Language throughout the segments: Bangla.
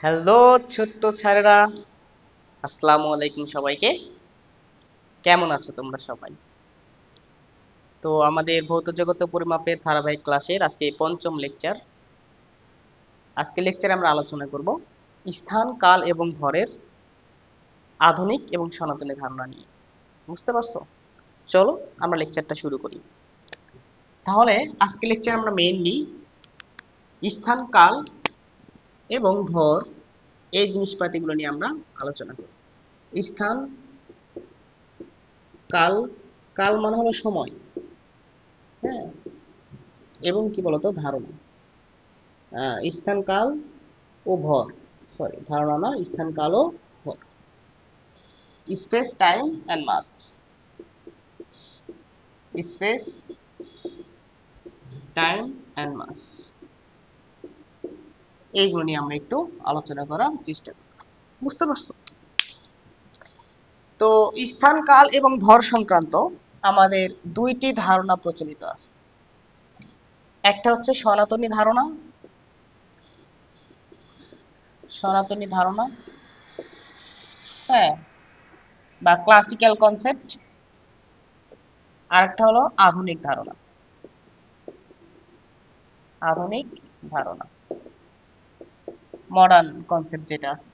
হ্যালো ছোট্ট ছাড়েরা, আসসালামু আলাইকুম সবাইকে। কেমন আছো তোমরা সবাই? তো আমাদের ভৌত জগত পরিমাপের ধারাবাহিক ক্লাসের আজকে পঞ্চম লেকচার। আজকে লেকচারে আমরা আলোচনা করব স্থান, কাল এবং ভরের আধুনিক এবং সনাতনী ধারণা নিয়ে। বুঝতে পারছো? চলো আমরা লেকচারটা শুরু করি। তাহলে আজকে লেকচার আমরা মেইনলি স্থান, কাল এবং ভর এই জিনিসপাতিগুলো নিয়ে আমরা আলোচনা করব। স্থান, কাল, কাল মানে হলো সময়, হ্যাঁ, এবং কি বলতো ধারণা। স্থান, কাল ও ভর, সরি ধারণা না, স্থান, কাল ও ভর, space, time and mass. Space, time and mass, এইগুলো নিয়ে আমরা একটু আলোচনা করার চেষ্টা করি। বুঝতে পারছো? তো স্থান, কাল এবং ভর সংক্রান্ত আমাদের দুইটি ধারণা প্রচলিত আছে। একটা হচ্ছে সনাতনী ধারণা, সনাতনী ধারণা, হ্যাঁ, বা ক্লাসিক্যাল কনসেপ্ট। আর একটা হলো আধুনিক ধারণা, আধুনিক ধারণা, মডার্ন কনসেপ্ট যেটা আছে।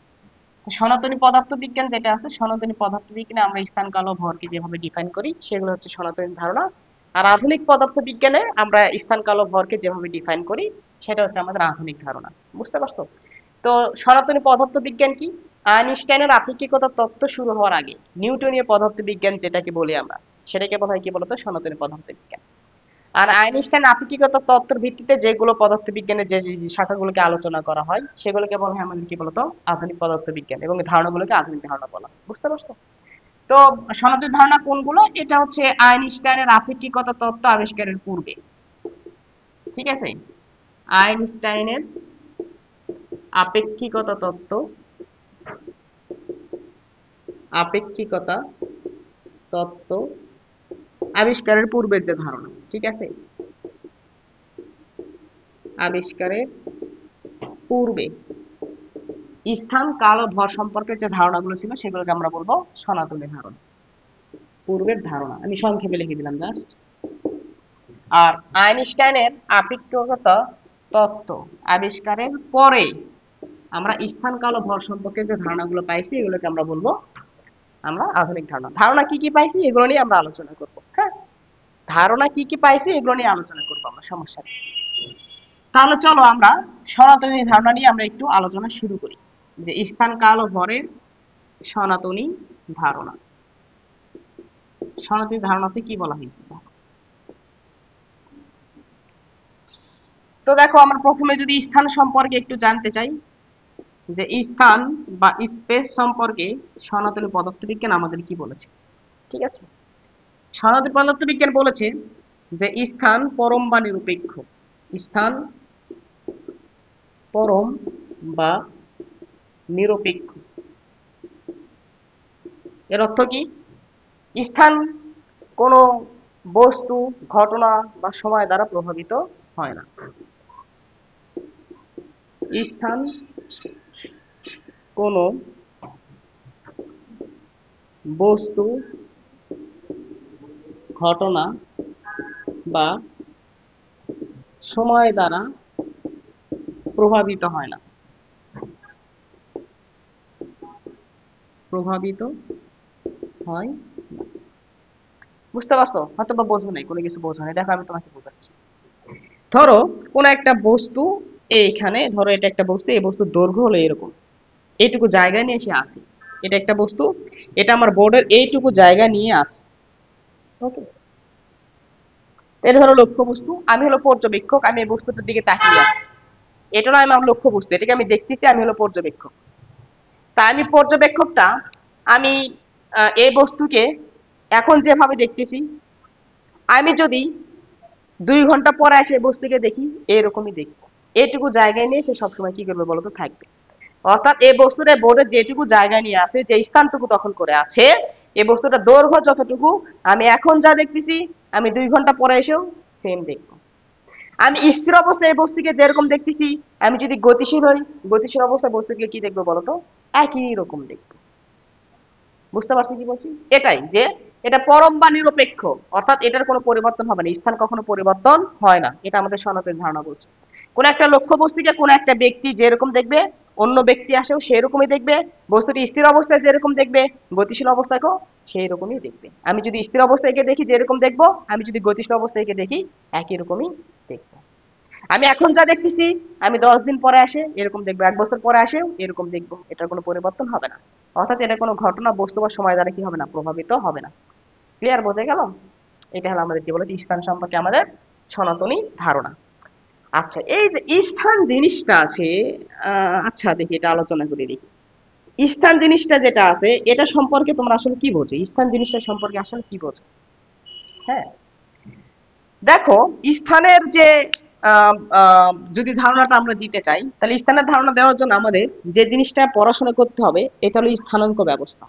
সনাতনী পদার্থবিজ্ঞান যেটা আছে, সনাতনী পদার্থবিজ্ঞানে আমরা স্থান, কাল ও ভরকে যেভাবে ডিফাইন করি সেগুলো হচ্ছে সনাতনী ধারণা। আর আধুনিক পদার্থবিজ্ঞানে আমরা স্থান, কাল ও ভরকে যেভাবে ডিফাইন করি সেটা হচ্ছে আমাদের আধুনিক ধারণা। বুঝতে পারছো? তো সনাতনী পদার্থবিজ্ঞান কি? আইনস্টাইনের আপেক্ষিকতার তত্ত্ব শুরু হওয়ার আগে নিউটনীয় পদার্থবিজ্ঞান যেটাকে বলি আমরা, সেটাকে বলা হয় কি বলতো সনাতনী পদার্থবিজ্ঞান। আর আইনস্টাইন আপেক্ষিকতার তত্ত্বের ভিত্তিতে যেগুলো পদার্থবিজ্ঞানের যে শাখাগুলোকে আলোচনা করা হয় সেগুলোকে বলা হয় আমাদের কি বলতো আধুনিক পদার্থবিজ্ঞান, এবং এই ধারণাগুলোকে আধুনিক ধারণা বলা হয়। বুঝতে পারছো? তো সনাতন ধারণা কোনগুলো? এটা হচ্ছে আইনস্টাইনের আপেক্ষিকতা তত্ত্ব আবিষ্কারের পূর্বে, ঠিক আছে? আইনস্টাইনের আপেক্ষিকতা তত্ত্ব, আপেক্ষিকতা তত্ত্ব আবিষ্কারের পূর্বের যে ধারণা, ঠিক আছে, আবিষ্কারের পূর্বে স্থান, কাল ও ভর সম্পর্কে যে ধারণাগুলো ছিল সেগুলোকে আমরা বলবো সনাতনী ধারণা, পূর্বের ধারণা। আমি সংক্ষেপে লিখে দিলাম জাস্ট। আর আইনস্টাইনের আপেক্ষিকতা তত্ত্ব আবিষ্কারের পরে আমরা স্থান, কাল ও ভর সম্পর্কে যে ধারণাগুলো পাইছি এগুলোকে আমরা বলবো আমরা আধুনিক ধারণা। ধারণা কি কি পাইছি এগুলো নিয়ে আমরা আলোচনা করব, হ্যাঁ, ধারণা কি কি পাইছি এগুলো নিয়ে আলোচনা করবো আমরা, সমস্যা নেই। তাহলে চলো আমরা সনাতনী ধারণা নিয়ে আমরা একটু আলোচনা শুরু করি, যে স্থান, কাল ও ভরের সনাতনী ধারণা। সনাতনী ধারণাতে কি বলা হয়েছে? তো দেখো, আমরা প্রথমে যদি স্থান সম্পর্কে একটু জানতে চাই, যে স্থান বা স্পেস সম্পর্কে সনাতনী পদার্থবিজ্ঞান আমাদের কি বলেছে, ঠিক আছে? সনাতনী পদার্থবিজ্ঞান বলেছে যে স্থান পরম বা নিরপেক্ষ। স্থান পরম বা নিরপেক্ষ, এর অর্থ কি? স্থান কোনো বস্তু, ঘটনা বা সময় দ্বারা প্রভাবিত হয় না। স্থান কোনো বস্তু, ঘটনা বা সময় দ্বারা প্রভাবিত হয় না, প্রভাবিত হয় না। বুঝতে পারছো? হয়তো বা বোঝো নাই, কোনো কিছু বোঝো নাই, দেখো আমি তোমাকে বোঝাচ্ছি। ধরো কোন একটা বস্তু, এইখানে ধরো এটা একটা বস্তু, এই বস্তুর দৈর্ঘ্য হলো এরকম, এইটুকু জায়গা নিয়ে সে আছে। এটা একটা বস্তু, এটা আমার বোর্ডের এইটুকু জায়গা নিয়ে আছে, ওকে? এটা হলো লক্ষ্য বস্তু, আমি হলো পর্যবেক্ষক, আমি এই বস্তুটার দিকে তাকিয়ে আছি। এটা নয় আমার লক্ষ্য বস্তু, এটাকে আমি দেখতেছি, আমি হলো পর্যবেক্ষক। তা আমি পর্যবেক্ষকটা, আমি এই বস্তুকে এখন যেভাবে দেখতেছি, আমি যদি 2 ঘন্টা পরে এসে বস্তুকে দেখি এরকমই দেখবো। এইটুকু জায়গায় নিয়ে সে সবসময় কি করবে বলতো, থাকবে। অর্থাৎ এই বস্তুটা বোর্ডের যেটুকু জায়গা নিয়ে আছে, যে স্থানটুকু দখল করে আছে, এই বস্তুটা দৈর্ঘ্য যতটুকু আমি এখন যা দেখতেছি, আমি 2 ঘন্টা পরে এসেও সেম দেখবো। আমি স্থির অবস্থায় এই বস্তুকে যেরকম দেখতেছি, আমি যদি গতিশীল হই, গতিশীল অবস্থায় বস্তুকে কি দেখবো বলতো? একই রকম দেখবো। বুঝতে পারছি কি বলছি? এটাই যে এটা পরম বা নিরপেক্ষ, অর্থাৎ এটার কোনো পরিবর্তন হবে না, স্থান কখনো পরিবর্তন হয় না, এটা আমাদের সনাতন ধারণা বলছে। কোন একটা লক্ষ্য বস্তুকে কোন একটা ব্যক্তি যেরকম দেখবে, অন্য ব্যক্তি আসেও সেরকমই দেখবে। বস্তুটি স্থির অবস্থায় যেরকম দেখবে, গতিশীল অবস্থাকেও সেই রকমই দেখবে। আমি যদি স্থির অবস্থায় দেখি যেরকম দেখবো, আমি যদি গতিশীল অবস্থায় দেখি একই রকমই দেখবো। আমি এখন যা দেখতেছি, আমি 10 দিন পরে আসে এরকম দেখবো, 1 বছর পরে আসেও এরকম দেখবো, এটার কোনো পরিবর্তন হবে না। অর্থাৎ এটা কোনো ঘটনা, বস্তু বা সময় দ্বারা কি হবে না, প্রভাবিত হবে না। ক্লিয়ার, বোঝা গেল? এটা হলো আমাদের কি বলে স্থান সম্পর্কে আমাদের সনাতনী ধারণা। আচ্ছা, এই যে স্থান জিনিসটা আছে, আচ্ছা দেখি এটা আলোচনা করে দেখি। স্থান জিনিসটা যেটা আছে, এটা সম্পর্কে তোমরা আসলে কি বোঝো? স্থান জিনিসটা সম্পর্কে আসলে কি বোঝো? হ্যাঁ, দেখো, স্থানের যে যদি ধারণাটা আমরা দিতে চাই, তাহলে স্থানের ধারণা দেওয়ার জন্য আমাদের যে জিনিসটা পড়াশোনা করতে হবে, এটা হলো স্থানাঙ্ক ব্যবস্থা।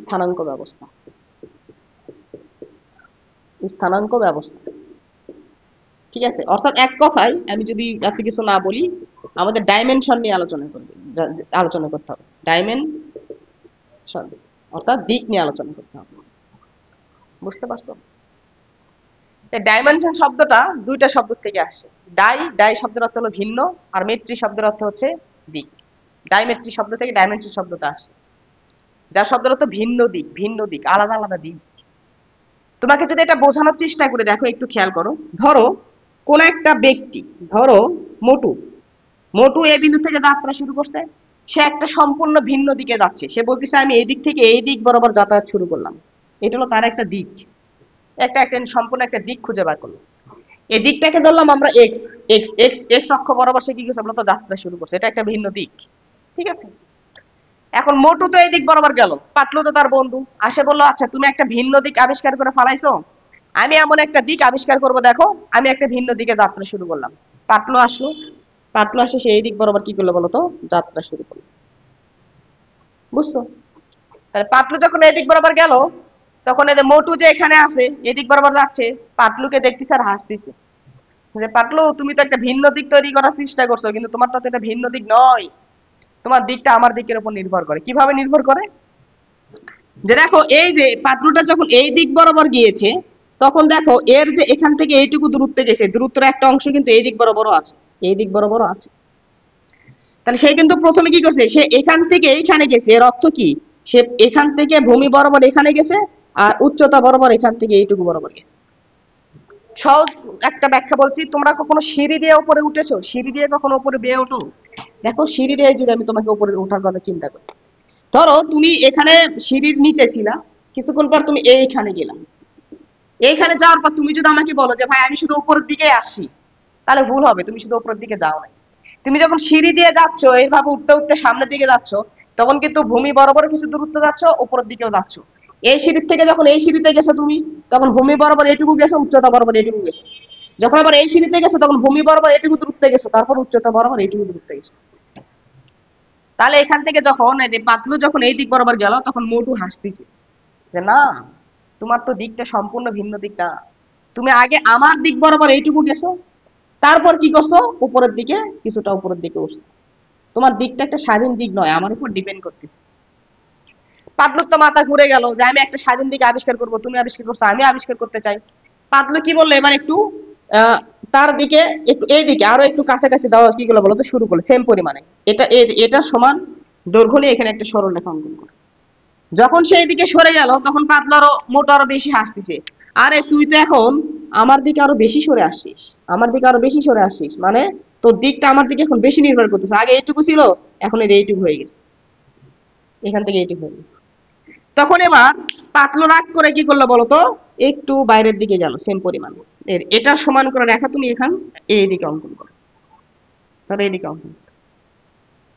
স্থানাঙ্ক ব্যবস্থা, স্থানাঙ্ক ব্যবস্থা, ঠিক আছে? অর্থাৎ এক কথায় আমি যদি এত কিছু না বলি, আমাদের ডাইমেনশন নিয়ে আলোচনা করবে, আলোচনা করতে হবে। ডাইমেনশন অর্থাৎ দিক নিয়ে আলোচনা করতে হবে। বুঝতে পারছো? ডাইমেনশন শব্দটা দুইটা শব্দ থেকে আসছে। ডাই শব্দের অর্থ হলো ভিন্ন, আর মেট্রি শব্দের অর্থ হচ্ছে দিক। ডাইমেট্রি শব্দ থেকে ডাইমেনশন শব্দটা আসছে, যার শব্দের অর্থ ভিন্ন দিক, ভিন্ন দিক, আলাদা আলাদা দিক। তোমাকে যদি এটা বোঝানোর চেষ্টা করে দেখো, একটু খেয়াল করো। ধরো কোন একটা ব্যক্তি, ধরো মোটু, মোটু এই বিন্দু থেকে যাত্রা শুরু করছে, সে একটা সম্পূর্ণ ভিন্ন দিকে যাচ্ছে। সে বলতেছে আমি এই দিক থেকে এই দিক বরাবর যাতায়াত শুরু করলাম। এটা হলো তার একটা দিক, একটা সম্পূর্ণ একটা দিক খুঁজে বার করলো। এই দিকটাকে ধরলাম আমরা এক্স। এক্স অক্ষ বরাবর সে কি করছে, আমরা তো যাত্রা শুরু করছে, এটা একটা ভিন্ন দিক। ঠিক আছে? এখন মোটু তো এই দিক বরাবর গেল, পাটলু তো তার বন্ধু আসে বললো, আচ্ছা তুমি একটা ভিন্ন দিক আবিষ্কার করে ফেলাইছো, আমি এমন একটা দিক আবিষ্কার করব, দেখো আমি একটা ভিন্ন দিকে যাত্রা শুরু করলাম। পাটলু আসলো, পাটলু আসে সে এই দিক বরাবর কি করলো বলতো, যাত্রা শুরু করলো। বুঝছো? তাহলে পাটলু যখন এই দিক বরাবর গেল, তখন এই যে মোটু যে এখানে আছে এই দিক বরাবর যাচ্ছে, পাটলুকে দেখতেছে আর হাসতেছে যে পাটলু তুমি তো একটা ভিন্ন দিক তৈরি করার চেষ্টা করছো, কিন্তু তোমার তো এটা ভিন্ন দিক নয়, তোমার দিকটা আমার দিকের উপর নির্ভর করে। কিভাবে নির্ভর করে? যে দেখো এই যে পাতলুটা যখন এই দিক বরাবর গিয়েছে, তখন দেখো এর যে এখান থেকে এইটুকু দূরত্বে গেছে, দূরত্বের একটা অংশ কিন্তু এই দিক বরাবরও আছে, এই দিক বরাবরও আছে। তাহলে সে কিন্তু প্রথমে কি করছে, সে এখান থেকে এইখানে গেছে, এর অর্থ কি, সে এখান থেকে ভূমি বরাবর এখানে গেছে, আর উচ্চতা বরাবর এখান থেকে এইটুকু বরাবর গেছে। সহজ একটা ব্যাখ্যা বলছি, তোমরা কখনো সিঁড়ি দিয়ে উপরে উঠেছো? সিঁড়ি দিয়ে কখনো উপরে বেয়ে ওঠো? দেখো সিঁড়ি দিয়ে যদি আমি তোমাকে উপরে ওঠার কথা চিন্তা করি, ধরো তুমি এখানে সিঁড়ির নিচে ছিলা, কিছুক্ষণ পর তুমি এইখানে গেলাম, এইখানে যাওয়ার পর তুমি যদি আমাকে বলো যে ভাই আমি শুধু উপরের দিকে আসি, তাহলে ভুল হবে, তুমি শুধু উপরের দিকে যাও না। তুমি যখন সিঁড়ি দিয়ে যাচ্ছ, এইভাবে উঠতে উঠতে সামনের দিকে যাচ্ছ, তখন কিন্তু ভূমি বরাবর কিছু দূরত্ব যাচ্ছ, উপরের দিকেও যাচ্ছ। এই সিঁড়ির থেকে যখন এই সিঁড়িতে গেছো তুমি, তখন ভূমি বরাবর এটুকু গেছো, উচ্চতা বরাবর এটুকু গেছো। যখন আবার এই সিঁড়িতে গেছো, তখন ভূমি বরাবর এটুকু দূরত্বে গেছো, তারপর উচ্চতা বরাবর এইটুকু দূরত্বে গেছো। তাহলে এখান থেকে যখন এই যে পাতলু যখন এই দিক বরাবর গেল, তখন মোটু হাসতেছে যে না, তোমার তো দিকটা সম্পূর্ণ ভিন্ন দিক না, তুমি আগে আমার দিক বরাবর এইটুকু গেছো, তারপর কি করছো, উপরের দিকে কিছুটা উপরের দিকে উঠছো। তোমার দিকটা একটা স্বাধীন দিক নয়, আমার উপর ডিপেন্ড করতেছে। পাতলুর তো মাথা ঘুরে গেল যে আমি একটা স্বাধীন দিক আবিষ্কার করব, তুমি আবিষ্কার করছো, আমি আবিষ্কার করতে চাই। পাতলু কি বললো, এবার একটু আহ, তার দিকে একটু এই দিকে আরো একটু কাছাকাছি দেওয়া কি গুলো বলতো শুরু করলো, সেম পরিমাণে এটা এটা সমান দৈর্ঘ্য নিয়ে এখানে একটা সরল রেখা অঙ্কন করে। যখন সেই দিকে সরে গেল, তখন পাতলু আরো মোটা আরো বেশি হাসতেছে, আরে তুই তো এখন আমার দিকে আরো বেশি সরে আসছিস, আমার দিকে আরো বেশি সরে আসছিস, মানে তোর দিকটা আমার দিকে এখন বেশি নির্ভর করতেছে, আগে এইটুকু ছিল, এখন এর এইটুকু হয়ে গেছে, এখান থেকে এইটুকু হয়ে গেছে। তখন এবার পাতলু রাগ করে কি করলো বলতো, একটু বাইরের দিকে গেল সেম পরিমাণ, এটা সমান করে রেখা তুমি এখান এইদিকে অঙ্কন করো, তাহলে এইদিকে অঙ্কন করো।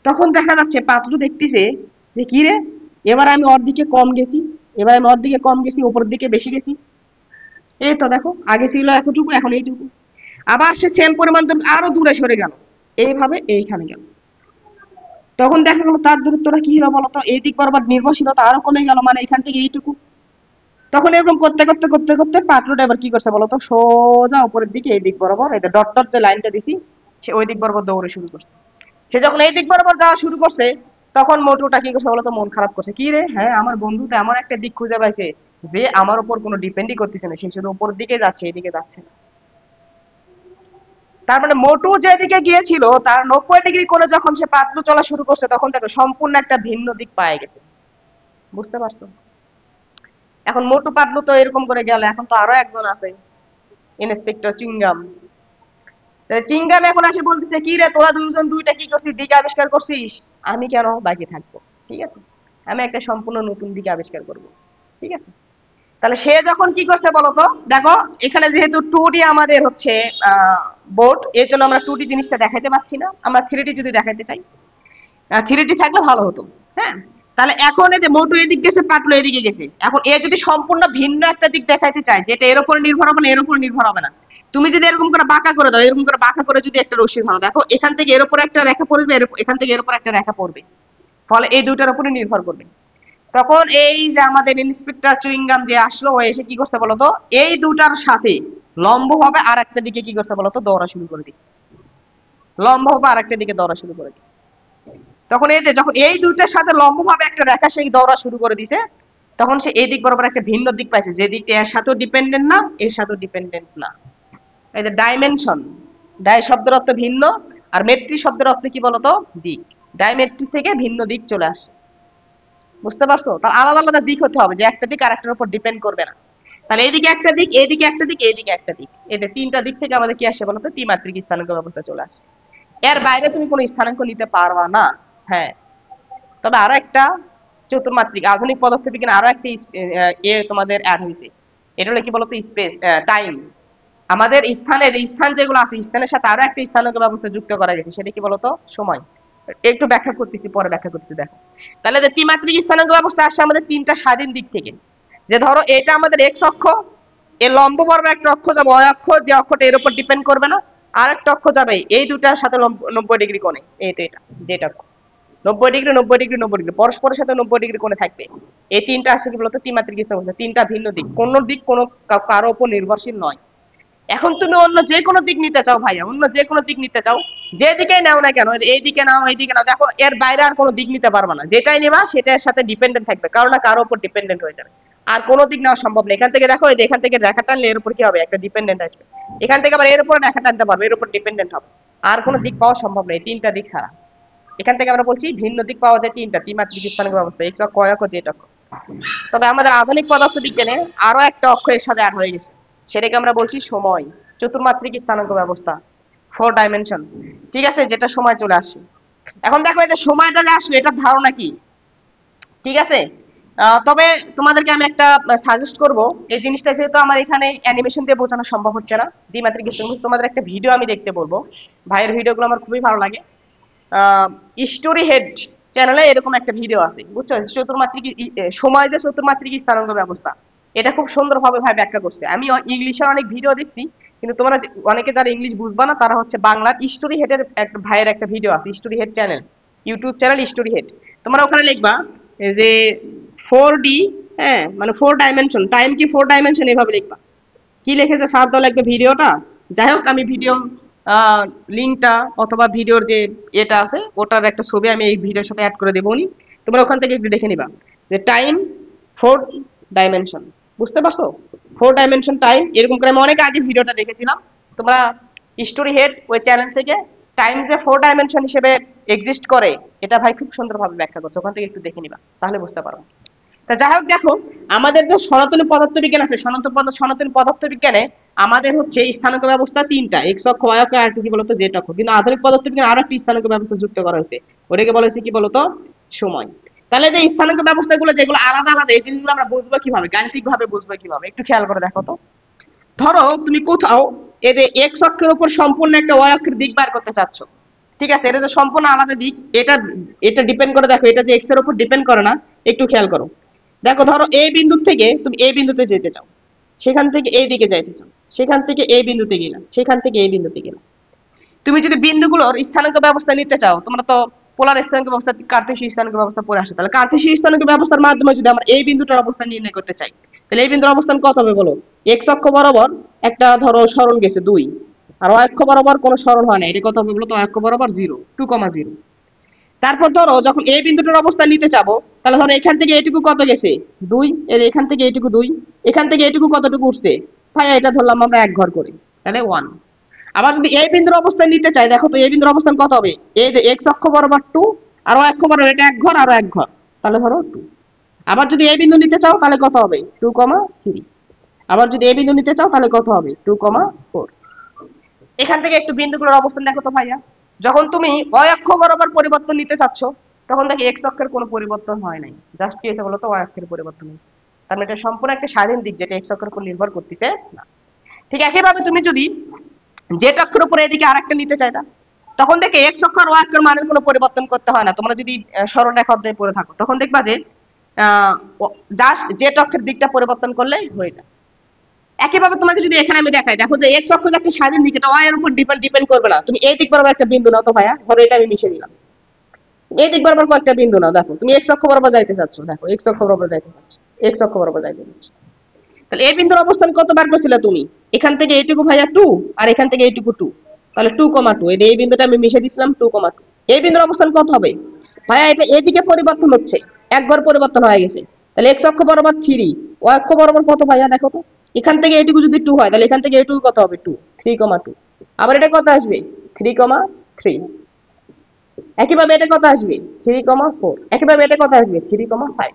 তখন দেখা যাচ্ছে পাতলু দেখতেছে যে কি রে, এবার আমি ওর দিকে কম গেছি, এবার আমি ওর দিকে কম গেছি, উপরের দিকে বেশি গেছি। এই তো দেখো আগে ছিল এতটুকু, এখন এইটুকু। আবার সে সেম পরিমাণ আরো দূরে সরে গেল, এইভাবে এইখানে গেল। তখন দেখা গেল তার দূরত্বটা কি হলো বলতো, এই দিক বরাবর নির্ভরশীলতা আরো কমে গেল, মানে এখান থেকে এইটুকু। তখন এরকম করতে করতে করতে করতে পাতলুটা এবার কি করছে বলতো, সোজা উপরের দিকে এই দিক বরাবর, এই ডট ডট যে লাইনটা দিছি সে ওই দিক বরাবর দৌড়ে শুরু করছে। সে যখন এই দিক বরাবর যাওয়া শুরু করছে তখন মোটুটা কি করছে বলতো, মন খারাপ করছে। কি রে, হ্যাঁ আমার বন্ধু তো এমন একটা দিক খুঁজে পাইছে যে আমার উপর কোনো ডিপেন্ডই করতেছে না, সে শুধু উপরের দিকে যাচ্ছে, এদিকে যাচ্ছে না। তার মানে মোটু যেদিকে গিয়েছিল তার 90 ডিগ্রি করে যখন সে পাতলু চলা শুরু করছে তখন দেখো সম্পূর্ণ একটা ভিন্ন দিক পায়ে গেছে। বুঝতে পারছো? এখন মোটু পাতলু তো এরকম করে গেল, এখন তো আরো একজন আছে, ইন্সপেক্টর চিংগাম। চিংগাম এখন আসে বলতেছে, কি রে তোরা দুজন দুইটা কি করছিস, দিক আবিষ্কার করছিস, আমি কেন বাকি থাকবো? ঠিক আছে, আমি একটা সম্পূর্ণ নতুন দিক আবিষ্কার করব। ঠিক আছে, তাহলে সে যখন কি করছে বলতো, দেখো এখানে যেহেতু 2D আমাদের হচ্ছে বোর্ড, এর জন্য আমরা 2D জিনিসটা দেখাইতে পাচ্ছি না, আমরা 3D যদি দেখাইতে চাই, 3D থাকলে ভালো হতো। হ্যাঁ, তাহলে এখন এই যে মোটু এদিক গেছে, পাতলু এদিকে গেছে, এখন এ যদি সম্পূর্ণ ভিন্ন একটা দিক দেখাইতে চায়, যেটা এর উপর নির্ভর হবে না, এর উপর নির্ভর হবে না, তুমি যদি এরকম করে বাঁকা করে দাও, এরকম করে বাঁকা করে যদি একটা রশ্মি ধরো, দেখো এখান থেকে এর উপর একটা রেখা পড়বে, এখান থেকে এর উপর একটা রেখা পড়বে, ফলে এই দুইটার উপরে নির্ভর করবে। তখন এই যে আমাদের ইন্সপেক্টর চুইংগাম যে আসলো, ও এসে কি করছে বলতো, এই দুটার সাথে লম্ব হবে আর একটা দিকে কি করছে বলতো, দৌড়া শুরু করে দিচ্ছে। লম্ব হবে আর একটা দিকে দৌড়া শুরু করে দিচ্ছে। তখন এই যে যখন এই দুইটার সাথে লম্বভাবে একটা রেখা সেই দৌড়া শুরু করে দিছে, তখন সে এই দিক বরাবর একটা ভিন্ন দিক পাইছে, যে দিকটা এর সাথেও ডিপেন্ডেন্ট না, এর সাথেও ডিপেন্ডেন্ট না। এই যে ডাইমেনশন, ডাই শব্দের অর্থ ভিন্ন, আর মেট্রি শব্দের অর্থ কি বলতো, দিক। ডাইমেট্রি থেকে ভিন্ন দিক চলে আসছে। বুঝতে পারছো? তার আলাদা আলাদা দিক হতে হবে, যে একটা দিক আরেকটার উপর ডিপেন্ড করবে না। তাহলে এইদিকে একটা দিক, এইদিকে একটা দিক, এইদিকে একটা দিক, এদের তিনটা দিক থেকে আমাদের কি আসে বলতো, ত্রিমাত্রিক স্থানাঙ্ক ব্যবস্থা চলে আসছে। এর বাইরে তুমি কোনো স্থানাঙ্ক নিতে পারবা না। হ্যাঁ, তবে আরো একটা চতুর্মাত্রিক আধুনিক পদার্থ বিজ্ঞানে আরো একটা তোমাদের অ্যাড হয়েছে। এটা হলো কি বলতো, স্পেস, টাইম। আমাদের স্থানের স্থান যেগুলো আছে, স্থানের সাথে আরো একটা স্থানাঙ্ক ব্যবস্থা যুক্ত করা গেছে, সেটা কি বলতো, সময়। একটু ব্যাখ্যা করতেছি, পরে ব্যাখ্যা করতেছি। দেখো তাহলে যে ত্রিমাত্রিক স্থানাঙ্ক ব্যবস্থা আসছে আমাদের তিনটা স্বাধীন দিক থেকে। যে ধরো এটা আমাদের এক্স অক্ষ, এর লম্ব বরাবর একটা অক্ষ যাবে ওই অক্ষ, যে অক্ষটা এর উপর ডিপেন্ড করবে না, আর একটা অক্ষ যাবে এই দুটার সাথে 90 ডিগ্রি কোণে, এই তো এটা যেটা 90 ডিগ্রি 90 ডিগ্রি 90 ডিগ্রি পরস্পরের সাথে 90 ডিগ্রি কোণে থাকবে। এই তিনটা আসছে কি বলতো, ত্রিমাত্রিক স্থানাঙ্ক, তিনটা ভিন্ন দিক, কোন দিক কোনো কারো উপর নির্ভরশীল নয়। এখন তুমি অন্য যে কোনো দিক নিতে চাও ভাইয়া, অন্য যে কোনো দিক নিতে চাও, যেদিকে নাও না কেন, এই দিকে নাও এই দিকে নাও, দেখো এর বাইরে আর কোনো দিক নিতে পারবে না, যেটাই নেবা সেটার সাথে ডিপেন্ডেন্ট থাকবে, কারো না কারো উপর ডিপেন্ডেন্ট হয়ে যাবে। আর কোনো দিক নেওয়া সম্ভব না। এখান থেকে দেখো, এই এখান থেকে রেখা টানলে এর উপর কি হবে, একটা ডিপেন্ডেন্ট আসবে। এখান থেকে আবার এর উপর রেখা টানতে পারবে, এর উপর ডিপেন্ডেন্ট হবে। আর কোনো দিক পাওয়া সম্ভব নেই তিনটা দিক ছাড়া। এখান থেকে আমরা বলছি ভিন্ন দিক পাওয়া যায় তিনটা, ত্রিমাত্রিক স্থানাঙ্ক ব্যবস্থা, এক্স অক্ষ, ওয়াই অক্ষ, জেড অক্ষ। তবে আমাদের আধুনিক পদার্থ বিজ্ঞানে আরো একটা অক্ষ এর সাথে অ্যাড হয়ে গেছে, সেটাকে আমরা বলছি সময়। চতুর্মাত্রিক স্থানাঙ্ক ব্যবস্থা, 4 ডাইমেনশন। ঠিক আছে, যেটা সময় চলে আসে। এখন দেখো এই যে সময়টা যে আসলে, এটার ধারণা কি? ঠিক আছে, তবে তোমাদেরকে আমি একটা সাজেস্ট করব, এই জিনিসটা যেহেতু আমার এখানে অ্যানিমেশন দিয়ে বোঝানো সম্ভব হচ্ছে না, দ্বিমাত্রিক স্থানাঙ্ক, তোমাদের একটা ভিডিও আমি দেখতে বলবো। ভাইয়ের ভিডিওগুলো আমার খুবই ভালো লাগে। স্টোরি হেড চ্যানেলে এরকম একটা ভিডিও আছে, বুঝছো, চতুর্মাত্রিক সময় যে চতুর্মাত্রিক স্থানাঙ্ক ব্যবস্থা, এটা খুব সুন্দরভাবে ভাই ব্যাখ্যা করছে। আমি ইংলিশের অনেক ভিডিও দেখছি, কিন্তু তোমরা অনেকে যারা ইংলিশ বুঝবা না, তারা হচ্ছে বাংলার স্টোরি হেডের একটা ভাইয়ের একটা ভিডিও আছে, story head channel, YouTube channel story head. তোমরা ওখানে লিখবা যে 4D, হ্যাঁ মানে 4 ডাইমেনশন, টাইম কি 4 ডাইমেনশন, এভাবে লিখবা। কি লিখেছে সার্চ দেওয়া লাগবে ভিডিওটা। যাই হোক, আমি ভিডিও লিঙ্কটা অথবা ভিডিওর যে এটা আছে ওটার একটা ছবি আমি এই ভিডিওর সাথে অ্যাড করে দেবো নি, তোমরা ওখান থেকে একটু দেখে নিবা যে টাইম 4 ডাইমেনশন। বুঝতে পারছো? 4 ডাইমেনশন টাইম, এরকম করে আমি অনেক আগে ভিডিওটা দেখেছিলাম। তোমরা স্টোরি হেড ওই চ্যানেল থেকে টাইম যে 4 ডাইমেনশন হিসেবে এক্সিস্ট করে, এটা ভাই খুব সুন্দরভাবে ব্যাখ্যা করছে, ওখান থেকে একটু দেখে নিবা, তাহলে বুঝতে পারো। তা যাই হোক, দেখো আমাদের যে সনাতনী পদার্থবিজ্ঞান আছে, সনাতনী পদার্থবিজ্ঞানে আমাদের হচ্ছে স্থানাঙ্ক ব্যবস্থা তিনটা, এক্স অক্ষ, ওয়াই অক্ষ, আর কি বলতো, জেড অক্ষ। কিন্তু আধুনিক পদার্থবিজ্ঞানে আরো একটা স্থানাঙ্ক ব্যবস্থা যুক্ত করা হয়েছে, ওটাকে বলা হয়েছে কি বলতো, সময়। তাহলে যে স্থানাঙ্ক ব্যবস্থাগুলো যেগুলো আলাদা আলাদা, এই জিনিসগুলো আমরা বুঝবো কিভাবে, গাণিতিক ভাবে বুঝবো কিভাবে, একটু খেয়াল করে দেখো তো। ধরো তুমি কোথাও এই যে এক্স অক্ষের উপর সম্পূর্ণ একটা ওয়াই অক্ষের দিক বার করতে চাচ্ছ। ঠিক আছে, এটা যে সম্পূর্ণ আলাদা দিক, এটা এটা ডিপেন্ড করে, দেখো এটা যে এক্স এর উপর ডিপেন্ড করে না, একটু খেয়াল করো। দেখো ধরো এই বিন্দু থেকে তুমি এই বিন্দুতে যেতে চাও, সেখান থেকে এই দিকে যাইতে চাও, সেখান থেকে এই বিন্দুতে গেলাম, সেখান থেকে এই বিন্দুতে গেলাম। তুমি যদি বিন্দুগুলোর স্থানাঙ্ক ব্যবস্থা নিতে চাও, তোমরা তো পোলার স্থানাঙ্ক ব্যবস্থা কার্তেশীয় স্থানাঙ্ক ব্যবস্থা পড়ে আসে। তাহলে কার্তেশীয় স্থানাঙ্ক ব্যবস্থার মাধ্যমে যদি আমরা এই বিন্দুটার অবস্থান নির্ণয় করতে চাই, তাহলে এই বিন্দুর অবস্থান কত হবে বলো? এক্স অক্ষ বরাবর একটা ধরো সরণ গেছে 2, আর y অক্ষ বরাবর কোনো সরণ হয় না, এটা কত হবে বলো তো? y অক্ষ বরাবর 0, 2,0। তারপর ধরো যখন এই বিন্দুটার অবস্থান নিতে যাবো, তাহলে ধরো এখান থেকে এইটুকু কত গেছে? 2, এর এখান থেকে এইটুকু 2, এখান থেকে এইটুকু কতটুকু উঠছে? ভাই এটা ধরলাম আমরা এক ঘর করে, তাহলে 1। আবার যদি এই বিন্দুর অবস্থান নিতে চাই, দেখো তো এই বিন্দুর অবস্থান কত হবে? এই যে এক্স অক্ষ বরাবর 2, আর y অক্ষ বরাবর এটা এক ঘর, আরো এক ঘর, তাহলে ধরো 2। আবার যদি এই বিন্দু নিতে চাও তাহলে কত হবে? 2,3। আবার যদি এই বিন্দু নিতে চাও তাহলে কত হবে? 2,4। এখান থেকে একটু বিন্দুগুলোর অবস্থান দেখো তো ভাইয়া। যখন তুমি y অক্ষ বরাবর পরিবর্তন নিতে চাচ্ছ, তখন দেখি x অক্ষের কোনো পরিবর্তন হয় নাই, জাস্ট কি হয়েছে বলো তো? y অক্ষের পরিবর্তন হয়েছে। তার মানে এটা সম্পূর্ণ একটা স্বাধীন দিক, যেটা x অক্ষের উপর নির্ভর করতেছে না। ঠিক একইভাবে তুমি যদি z অক্ষের উপর এদিকে আরেকটা নিতে চাইতা, তখন দেখে x অক্ষ আর y অক্ষের মানের কোনো পরিবর্তন করতে হয় না। তোমরা যদি সরলরেখা অধ্যায়ে পড়ে থাকো, তখন দেখবা যে জাস্ট z অক্ষের দিকটা পরিবর্তন করলেই হয়ে যায়। একইভাবে তোমাকে যদি এখানে আমি দেখাই, দেখো যে x অক্ষ একটা স্বাধীন দিক, এটা y এর উপর ডিপেন্ড করবে না। তুমি এই দিক বরাবর একটা বিন্দু নাও তো ভাইয়া, ধরো এটা আমি মিশিয়ে দিলাম। এই দিক বরাবর কয়েকটা বিন্দু নাও, দেখো তুমি x অক্ষ বরাবর যাইতে চাচ্ছ, দেখো x অক্ষ বরাবর যাইতে চাচ্ছ, x অক্ষ বরাবর যাইতে চাচ্ছ। তাহলে এই বিন্দুর অবস্থান কত বার করছিলে তুমি? এখান থেকে এইটুকু ভাইয়া 2, আর এখান থেকে এইটুকু 2, তাহলে 2,2। এই বিন্দুটা আমি মিশিয়ে দিছিলাম 2,2। এই বিন্দুর অবস্থান কত হবে ভাইয়া? এটা এদিকে পরিবর্তন হচ্ছে, এক ঘর পরিবর্তন হয়ে গেছে। তাহলে x অক্ষ বরাবর 3, y অক্ষ বরাবর কত ভাইয়া দেখো তো? এখান থেকে এইটুকু যদি 2 হয়, তাহলে এখান থেকে এইটুকু কত হবে? 2, 3,2। আবার এটা কত আসবে? 3,3। একইভাবে এটা কত আসবে? 3,4। একইভাবে এটা কত আসবে? 3,5।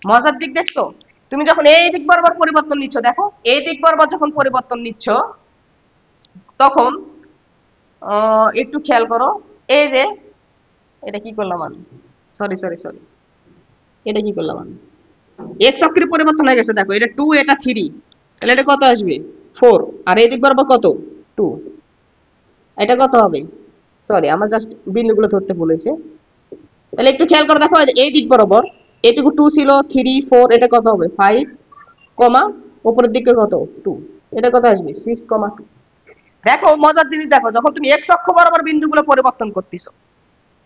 মজার দিক দেখছো? তুমি যখন এই দিক বরাবর পরিবর্তন নিচ্ছ, দেখো এই দিক বরাবর যখন পরিবর্তন নিচ্ছ, তখন একটু খেয়াল করো, এই যে এটা কি করলাম আমি, সরি সরি সরি, এটা কি করলাম আমি, এক্স অক্ষের পরিবর্তন হয়ে গেছে। দেখো এটা 2, এটা 3, তাহলে এটা কত আসবে? 4। আর এই দিক বরাবর কত? 2। এটা কত হবে? সরি, আমার জাস্ট বিন্দুগুলো ধরতে ভুল হয়েছে। তাহলে একটু খেয়াল করে দেখো, এই দিক বরাবর এটুকু 2 ছিল, 3, 4, এটা কত হবে? 5, কমা উপরের দিকে কত? 2, এটা কত আসবে? 6,2। দেখো মজার জিনিস দেখো, যখন তুমি এক্স অক্ষ বরাবর বিন্দুগুলো পরিবর্তন করতেছো,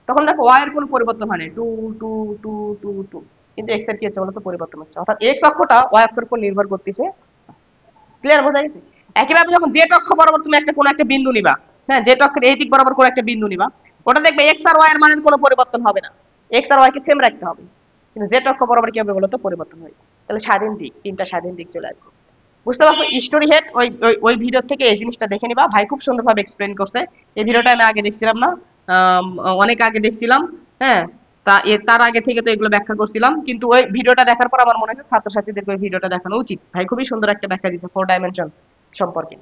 তখন দেখো ওয়াই এর কোনো পরিবর্তন হয় না, 2, 2, 2, 2, 2, কিন্তু এক্স এর কি হচ্ছে বলতো? পরিবর্তন হচ্ছে। অর্থাৎ এক্স অক্ষটা ওয়াই অক্ষের উপর নির্ভর করতেছে। ক্লিয়ার, বোঝা গেছে? একইভাবে যখন জেড অক্ষ বরাবর তুমি একটা কোনো একটা বিন্দু নিবা, হ্যাঁ, জেড অক্ষের এই দিক বরাবর কোনো একটা বিন্দু নিবা, ওটা দেখবে এক্স আর ওয়াই এর মানের কোনো পরিবর্তন হবে না, এক্স আর ওয়াই কে সেম রাখতে হবে। কিন্তু জেড অক্ষ বরাবর কি হবে বলতো? পরিবর্তন হয়ে যায়। তাহলে স্বাধীন দিক, তিনটা স্বাধীন দিক চলে আসবে। বুঝতে পারছো? স্টোরি হেড ওই ভিডিও থেকে এই জিনিসটা দেখে নিবা, ভাই খুব সুন্দরভাবে এক্সপ্লেন করছে। এই ভিডিওটা আমি আগে দেখছিলাম না, অনেক আগে দেখছিলাম, হ্যাঁ। তার আগে থেকে তো এগুলো ব্যাখ্যা করছিলাম, কিন্তু ওই ভিডিওটা দেখার পর আমার মনে হয়েছে ছাত্রছাত্রীদেরকে ওই ভিডিওটা দেখানো উচিত। ভাই খুবই সুন্দর একটা ব্যাখ্যা দিয়েছে 4 ডাইমেনশন সম্পর্কে।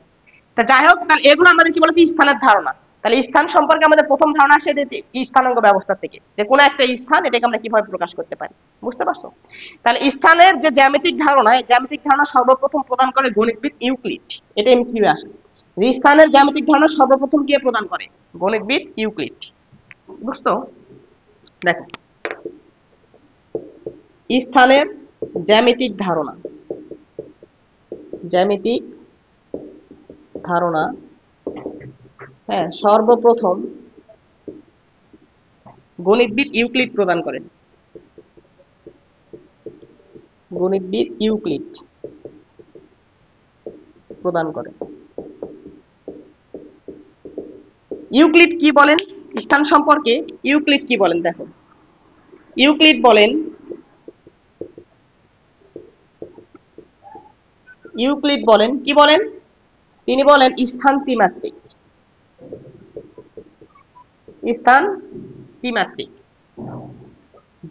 তা যাই হোক, তাহলে এগুলো আমাদের কি বলতো? স্থানের ধারণা। তাহলে স্থান সম্পর্কে আমাদের প্রথম ধারণা আসে স্থানাঙ্ক ব্যবস্থা থেকে, যে কোনো একটা স্থান এটাকে আমরা কিভাবে প্রকাশ করতে পারি। বুঝতে পারছো? তাহলে স্থানের যে জ্যামিতিক ধারণা, এই জ্যামিতিক ধারণা সর্বপ্রথম প্রদান করে গণিতবিদ ইউক্লিড। এটা এমসিকিউ আসে। স্থানের জ্যামিতিক ধারণা সর্বপ্রথম কে প্রদান করে? গণিতবিদ ইউক্লিড। বুঝতো? দেখো, স্থানের জ্যামিতিক ধারণা, জ্যামিতিক ধারণা, হ্যাঁ, সর্বপ্রথম গণিতবিদ ইউক্লিড প্রদান করেন। গণিতবিদ ইউক্লিড প্রদান করেন। ইউক্লিড কি বলেন স্থান সম্পর্কে? ইউক্লিড কি বলেন দেখো, ইউক্লিড বলেন, ইউক্লিড বলেন কি বলেন? তিনি বলেন স্থান ত্রিমাত্রিক। স্থান ত্রিমাত্রিক,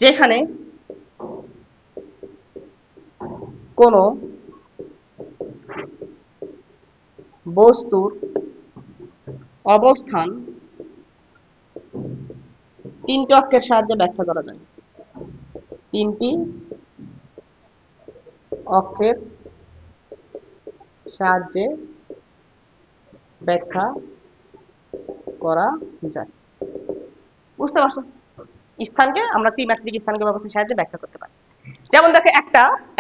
যেখানে কোনো বস্তুর অবস্থান তিনটি অক্ষের সাহায্যে ব্যাখ্যা করা যায়। তিনটি অক্ষের সাহায্যে ব্যাখ্যা করা যায়। বুঝতে পারছো? স্থানকে আমরা ত্রিমাত্রিক স্থানকে ব্যবস্থার সাহায্যে ব্যাখ্যা করতে পারি। যেমন দেখো,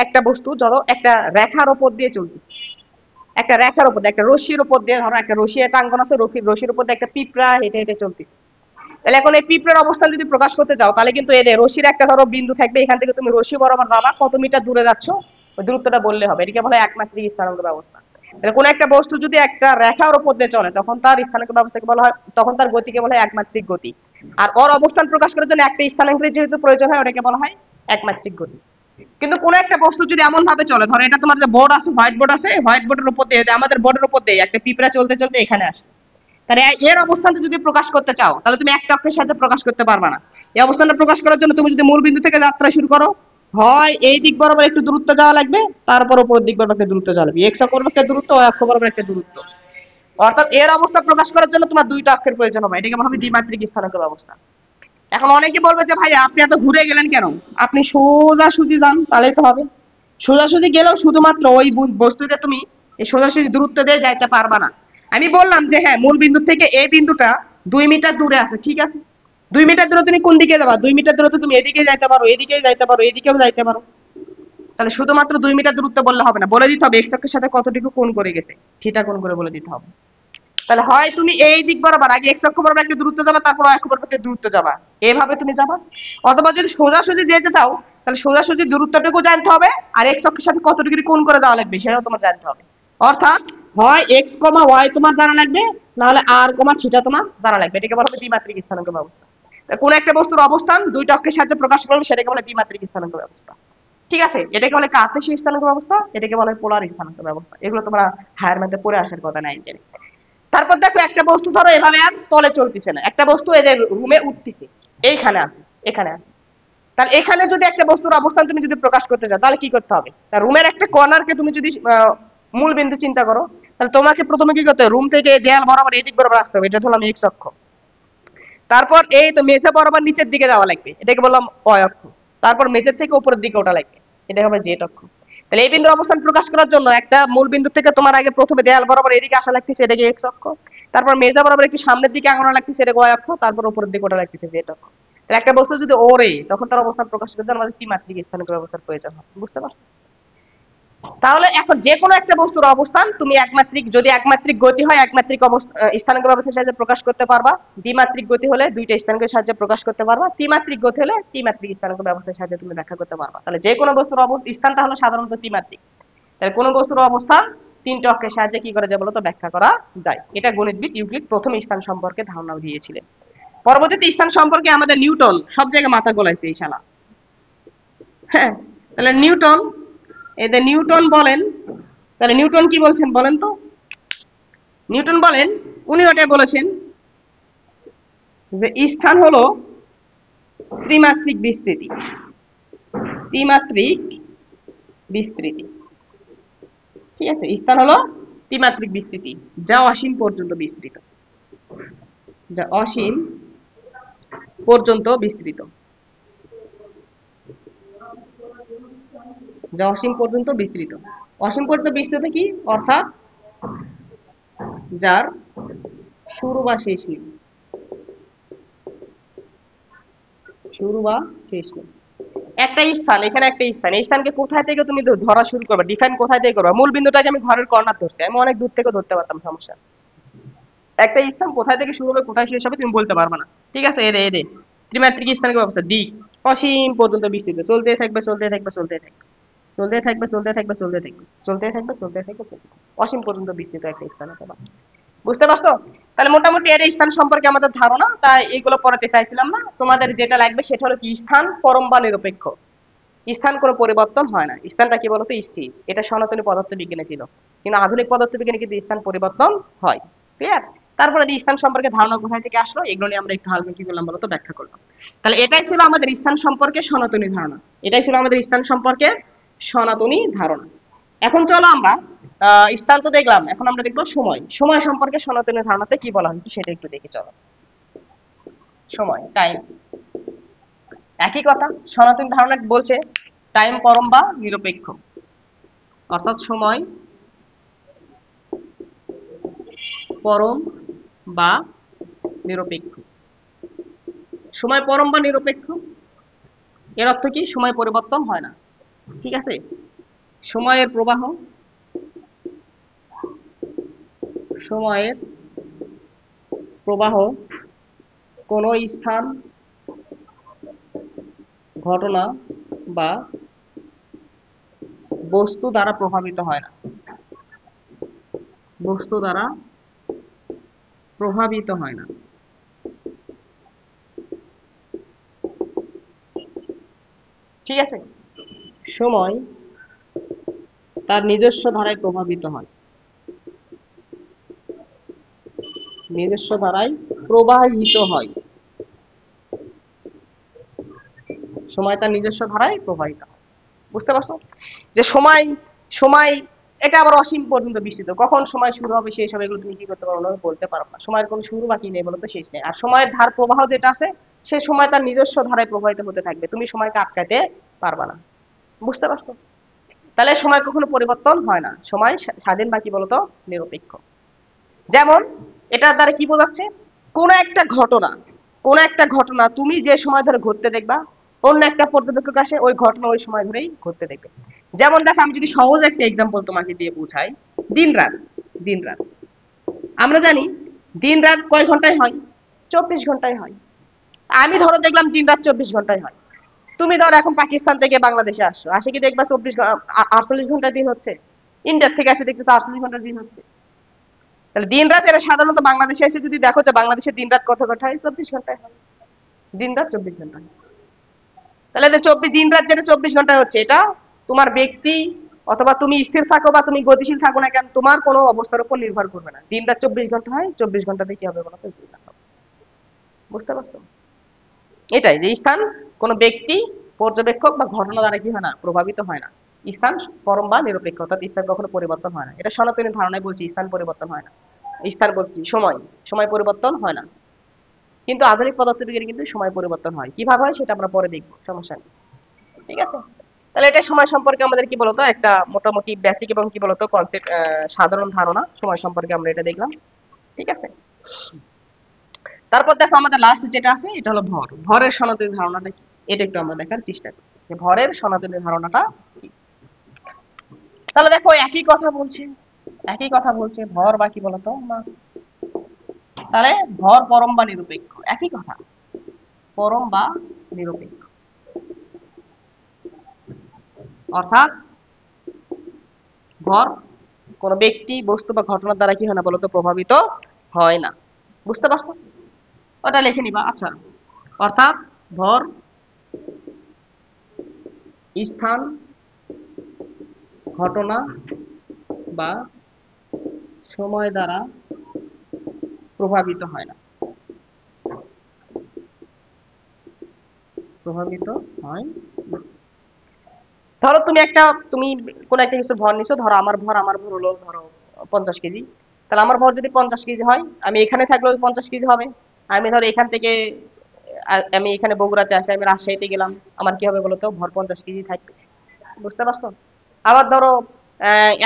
একটা বস্তু ধরো একটা রেখার উপর দিয়ে চলতেছে, একটা রেখার উপর দিয়ে, একটা রশির উপর দিয়ে, ধরো একটা রশি একটা অঙ্কন আছে, রশির উপর দিয়ে একটা পিঁপড়া হেঁটে হেঁটে চলতেছে। তাহলে এখন এই পিঁপড়ার অবস্থান যদি প্রকাশ করতে চাও তাহলে কিন্তু এদের রশির একটা ধরো বিন্দু থাকবে, এখান থেকে তুমি রশি বরাবর যাবা, কত মিটার দূরে যাচ্ছ ওই দূরত্বটা বললে হবে, এটাকে বলা হয় একমাত্রিক স্থানাঙ্ক ব্যবস্থা। তাহলে কোন একটা বস্তু যদি একটা রেখার উপর দিয়ে চলে তখন তার স্থানাঙ্ক ব্যবস্থাকে বলা হয়, তখন তার গতিকে বলা হয় একমাত্রিক গতি। আর ওর অবস্থান প্রকাশ করার জন্য একটা স্থানাঙ্কের যেহেতু প্রয়োজন হয় ওটাকে বলা হয় একমাত্রিক গতি। কিন্তু কোন একটা বস্তু যদি এমন ভাবে চলে, ধরো এটা তোমার যে বোর্ড আছে, হোয়াইট বোর্ড আছে, হোয়াইট বোর্ডের উপর দিয়ে আমাদের বোর্ডের উপর দিয়ে একটা পিঁপড়া চলতে চলতে এখানে আসে, তাহলে এর অবস্থানটা যদি প্রকাশ করতে চাও তাহলে তুমি একটা অক্ষের সাহায্যে প্রকাশ করতে পারবে না। এই অবস্থানটা প্রকাশ করার জন্য তুমি যদি মূল বিন্দু থেকে যাত্রা শুরু করো, হয় এই দিক বরাবর একটু দূরত্ব যাওয়া লাগবে, তারপর উপরের দিক বরাবর একটা দূরত্ব যাওয়া লাগবে, এক্স অক্ষ বরাবর একটা দূরত্ব, ওয়াই অক্ষ বরাবর একটা দূরত্ব। অর্থাৎ এর অবস্থা প্রকাশ করার জন্য তোমার দুইটা অক্ষের প্রয়োজন হবে, এটাকে বলা হবে দ্বিমাত্রিক স্থানাঙ্ক ব্যবস্থা। এখন অনেকে বলবে যে ভাই আপনি এত ঘুরে গেলেন কেন, আপনি সোজাসুজি যান তাহলেই তো হবে। সোজাসুজি গেলেও শুধুমাত্র ওই বস্তুতে তুমি এই সোজাসুজি দূরত্ব দিয়ে যাইতে পারবা না। আমি বললাম যে হ্যাঁ মূল বিন্দু থেকে এই বিন্দুটা 2 মিটার দূরে আছে, ঠিক আছে, 2 মিটার দূরে তুমি কোন দিকে যাবা, 2 মিটার দূরে তো তুমি এদিকে যাইতে পারো, এদিকেও যাইতে পারো, এদিকেও যাইতে পারো। তাহলে শুধুমাত্র 2 মিটার দূরত্ব বললে হবে না, বলে দিতে হবে এক্স অক্ষের সাথে কতটুকু কোণ করে গেছে, থিটা কোণ করে বলে দিতে হবে। তাহলে হয় তুমি এই দিক বরাবর আগে এক্স অক্ষ বরাবর একটা দূরত্ব যাবা, তারপর ওয়াই অক্ষ বরাবর একটা দূরত্ব যাবা, এভাবে তুমি যাবা। অথবা যদি সোজাসুজি যেতে চাও তাহলে সোজাসুজি দূরত্বটুকু জানতে হবে, আর এক্স অক্ষের সাথে কত ডিগ্রি কোণ করে দেওয়া লাগবে সেটাও তোমার জানতে হবে। অর্থাৎ হয় এক্স কমা ওয়াই তোমার জানা লাগবে, না হলে আর কমা থিটা তোমার জানা লাগবে, এটাকে বলা হবে দ্বিমাত্রিক স্থানাঙ্ক ব্যবস্থা। কোন একটা বস্তুর অবস্থান দুইটা অক্ষের সাহায্যে প্রকাশ করবে সেটাকে বলে দ্বিমাত্রিক স্থানাঙ্ক ব্যবস্থা। ঠিক আছে, এটাকে বলে কার্টেসীয় স্থানাঙ্ক ব্যবস্থা, এটাকে বলা হয় পোলার স্থানাঙ্ক ব্যবস্থা। এগুলো তোমরা হায়ার ম্যাথে পড়ে আসার কথা নাই। তারপর দেখো একটা বস্তু ধরো এভাবে আর তলে চলতেছে না, একটা বস্তু এদের রুমে উঠতেছে, এইখানে আছে, এখানে আছে। তাহলে এখানে যদি একটা বস্তুর অবস্থান তুমি যদি প্রকাশ করতে চাও তাহলে কি করতে হবে, তার রুমের একটা কর্নারকে তুমি যদি মূল বিন্দু চিন্তা করো, তাহলে তোমাকে প্রথমে কি করতে হবে, রুম থেকে দেয়াল বরাবর এই দিক বরাবর আসতে হবে, এটা ধরলাম এক্স অক্ষ। তারপর এই তো মেঝে বরাবর নিচের দিকে যাওয়া লাগবে, এটাকে বললাম ওয়াই অক্ষ। তারপর মেঝের থেকে উপরের দিকে ওঠা লাগবে, এটা হবে জেড অক্ষ। তাহলে এই বিন্দুর অবস্থান প্রকাশ করার জন্য একটা মূল বিন্দু থেকে তোমার আগে প্রথমে দেয়াল বরাবর এদিকে আসা লাগতেছে, এটাকে এক্স অক্ষ। তারপর মেজা বরাবর একটু সামনের দিকে আগানো লাগতেছে, এটা ওয়াই অক্ষ। তারপর উপরের দিকে ওঠা লাগতেছে জেড অক্ষ। তাহলে একটা বস্তু যদি ওরে তখন তার অবস্থান প্রকাশ করতে আমাদের ত্রিমাত্রিক স্থানিক ব্যবস্থার প্রয়োজন হয়, বুঝতে পারছো? তাহলে এখন যে কোনো একটা বস্তুর অবস্থান তুমি একমাত্রিক, যদি একমাত্রিক গতি হয় একমাত্রিক স্থানাঙ্ক ব্যবস্থার সাহায্যে প্রকাশ করতে পারবা, দ্বিমাত্রিক গতি হলে দুইটা স্থানাঙ্কের সাহায্যে প্রকাশ করতে পারবা, ত্রিমাত্রিক গতি হলে ত্রিমাত্রিক স্থানাঙ্ক ব্যবস্থার সাহায্যে তুমি ব্যাখ্যা করতে পারবা। তাহলে যে কোনো বস্তুর স্থানটা হলো সাধারণত ত্রিমাত্রিক। তাহলে কোনো বস্তুর অবস্থান তিনটা অক্ষের সাহায্যে কি করা যায় বলতো ব্যাখ্যা করা যায়। এটা গণিতবিদ ইউক্লিড প্রথম স্থান সম্পর্কে ধারণা দিয়েছিলেন। পরবর্তীতে স্থান সম্পর্কে আমাদের নিউটন সব জায়গায় মাথা গলাইছে এই শালা। হ্যাঁ, তাহলে নিউটন, এদের নিউটন বলেন, তাহলে নিউটন কি বলছেন বলেন তো? নিউটন বলেন, উনি ওটাই বলেছেন যে স্থান হলো ত্রিমাত্রিক বিস্তৃতি, ত্রিমাত্রিক বিস্তৃতি। ঠিক আছে, স্থান হলো ত্রিমাত্রিক বিস্তৃতি যা অসীম পর্যন্ত বিস্তৃত, যা অসীম পর্যন্ত বিস্তৃত, যা অসীম পর্যন্ত বিস্তৃত। অসীম পর্যন্ত বিস্তৃত কি অর্থাৎ যার শুরু বা শেষ নেই, শুরু বা শেষ নেই। একটা স্থান, এখানে একটা স্থান, এই স্থানকে কোথায় থেকে তুমি ধরা শুরু করবে, ডিফাইন কোথায় থেকে করবে? মূল বিন্দুটাকে আমি ঘরের কর্নার ধরছি, আমি অনেক দূর থেকে ধরতে পারতাম, সমস্যা। একটা স্থান কোথায় থেকে শুরু হবে কোথায় শেষ হবে তুমি বলতে পারবে না। ঠিক আছে, এদে এদে ত্রিমাত্রিক স্থানিক ব্যবস্থা দিক অসীম পর্যন্ত বিস্তৃত, চলতে থাকবে চলতে থাকবে চলতে থাকবে চলতে থাকবে চলতে থাকবে চলতে থাকবে চলতে থাকবে চলতে থাকবে চলতে থাকবে, অসীম পর্যন্ত বিস্তৃত একটা স্থান হতে পারে। বুঝতে পারছো? তাহলে মোটামুটি এর স্থান সম্পর্কে আমাদের ধারণা, তাই এইগুলো পড়াতে চাইছিলাম না। তোমাদের যেটা লাগবে সেটা হলো কি, স্থান পরম বা নিরপেক্ষ। স্থান কোনো পরিবর্তন হয় না, স্থানটা কি বলতো স্থির। এটা সনাতনী পদার্থ বিজ্ঞানে ছিল, কিন্তু আধুনিক পদার্থ বিজ্ঞানে কিন্তু স্থান পরিবর্তন হয়। ক্লিয়ার? তারপরে এই স্থান সম্পর্কে ধারণা কোথায় থেকে আসলো এগুলো নিয়ে আমরা একটু হালকা কি করলাম বলতো ব্যাখ্যা করলাম। তাহলে এটাই ছিল আমাদের স্থান সম্পর্কে সনাতনী ধারণা, এটাই ছিল আমাদের স্থান সম্পর্কে সনাতনী ধারণা। এখন চলো আমরা স্থান তো দেখলাম, এখন আমরা দেখবো সময়। সময় সম্পর্কে সনাতনী ধারণাতে কি বলা হয়েছে সেটা একটু দেখি চলো। সময়, টাইম, একই কথা। সনাতন ধারণা বলছে টাইম পরম বা নিরপেক্ষ, অর্থাৎ সময় পরম বা নিরপেক্ষ। সময় পরম বা নিরপেক্ষ এর অর্থ কি, সময় পরিবর্তন হয় না। ঠিক আছে, সময়ের প্রবাহ, সময়ের প্রবাহ কোনো স্থান, ঘটনা বা বস্তু দ্বারা প্রভাবিত হয় না। বস্তু দ্বারা প্রভাবিত হয় না। ঠিক আছে, সময় তার নিজস্ব ধারায় প্রভাবিত হয়। নিজস্ব ধারায় প্রবাহিত হয়। সময় তার নিজস্ব ধারায় প্রবাহিত হয়। বুঝতে পারছো যে সময় সময় এটা আবার অসীম পর্যন্ত বিস্তৃত। কখন সময় শুরু হবে সেই সব এগুলো তুমি কি করতে পারো না, বলতে পারো না। সময়ের কোনো শুরু বাকি নেই, বলতো শেষ নেই। আর সময়ের ধার প্রবাহ যেটা আছে সে সময় তার নিজস্ব ধারায় প্রবাহিত হতে থাকবে, তুমি সময়কে আটকাতে পারবা না। বুঝতে পারছো? তাহলে সময় কখনো পরিবর্তন হয় না, সময় স্বাধীন বা কি বলতো নিরপেক্ষ। যেমন এটার দ্বারা কি বোঝাচ্ছে, কোন একটা ঘটনা, কোন একটা ঘটনা তুমি যে সময় ধরে ঘটতে দেখবা, অন্য একটা পর্যবেক্ষক আসে ওই ঘটনা ওই সময় ধরেই ঘটতে দেখবে। যেমন দেখো, আমি যদি সহজ একটা এক্সাম্পল তোমাকে দিয়ে বোঝাই, দিন রাত। দিন রাত আমরা জানি দিন রাত কয় ঘন্টায় হয়, 24 ঘন্টায় হয়। আমি ধরো দেখলাম দিন রাত 24 ঘন্টায় হয়। তুমি ধরো এখন পাকিস্তান থেকে বাংলাদেশে আসছো, আসে কি দেখবা 48 ঘন্টার দিন হচ্ছে? ইন্ডিয়ার থেকে আসে দেখতেছো 48 ঘন্টার দিন হচ্ছে। তাহলে দিন রাত এরা সাধারণত বাংলাদেশে এসে যদি দেখো যে বাংলাদেশের দিন রাত কত ঘন্টা হয়, 24 ঘন্টায় হয়। দিন রাত 24 ঘন্টা। তাহলে যে 24 দিন রাত যেটা 24 ঘন্টায় হচ্ছে, এটা তোমার ব্যক্তি অথবা তুমি স্থির থাকো বা তুমি গতিশীল থাকো না কেন, তোমার কোনো অবস্থার উপর নির্ভর করবে না। দিন রাত 24 ঘন্টা হয়, 24 ঘন্টাতে কি হবে বলো তো? বুঝতে পারছো? এটাই যে স্থান কোনো ব্যক্তি, পর্যবেক্ষক বা ঘটনা দ্বারা কি হয় না, প্রভাবিত হয় না। স্থান পরম বা নিরপেক্ষ, অর্থাৎ স্থান কখনো পরিবর্তন হয় না। এটা সনাতনী ধারণায় বলছি, স্থান পরিবর্তন হয় না। স্থান বলছি সময়, সময় পরিবর্তন হয় না। কিন্তু আধুনিক পদার্থবিজ্ঞানে কিন্তু সময় পরিবর্তন হয়। কিভাবে হয় সেটা আমরা পরে দেখবো, সমস্যা নেই। ঠিক আছে, তাহলে এটা সময় সম্পর্কে আমাদের কি বলতো একটা মোটামুটি বেসিক এবং কি বলতো কনসেপ্ট, সাধারণ ধারণা সময় সম্পর্কে আমরা এটা দেখলাম। ঠিক আছে, তারপর দেখো আমাদের লাস্ট যেটা আছে এটা হলো ভর। ভরের সনাতনী ধারণাটা কি, এটা একটু আমরা দেখার চেষ্টা করি যে ভরের সনাতনী ধারণাটা কি। তাহলে দেখো একই কথা বলছে, একই কথা বলছে, ভর বা কি বলতো মাস। তাহলে ভর পরম বা নিরপেক্ষ, একই কথা, পরম বা নিরপেক্ষ। অর্থাৎ ভর কোন ব্যক্তি, বস্তু বা ঘটনার দ্বারা কি হয় না বলতো প্রভাবিত হয় না। বুঝতে পারছো? ওটা লিখে নিবা। আচ্ছা, অর্থাৎ ভর স্থান, ঘটনা বা সময় দ্বারা প্রভাবিত হয় না। প্রভাবিত হয় না। ধরো তুমি কোন একটা কিছু ভর নিছো, ধরো আমার ভর হলো ধরো 50 কেজি। তাহলে আমার ভর যদি 50 কেজি হয়, আমি এখানে থাকলেও 50 কেজি হবে। আমি ধরো এখান থেকে আমি এখানে বগুড়াতে আসি, আমি রাজশাহীতে গেলাম, আমার কি হবে বলতো, ভর 50 কেজি থাকবে। বুঝতে পারছো? আবার ধরো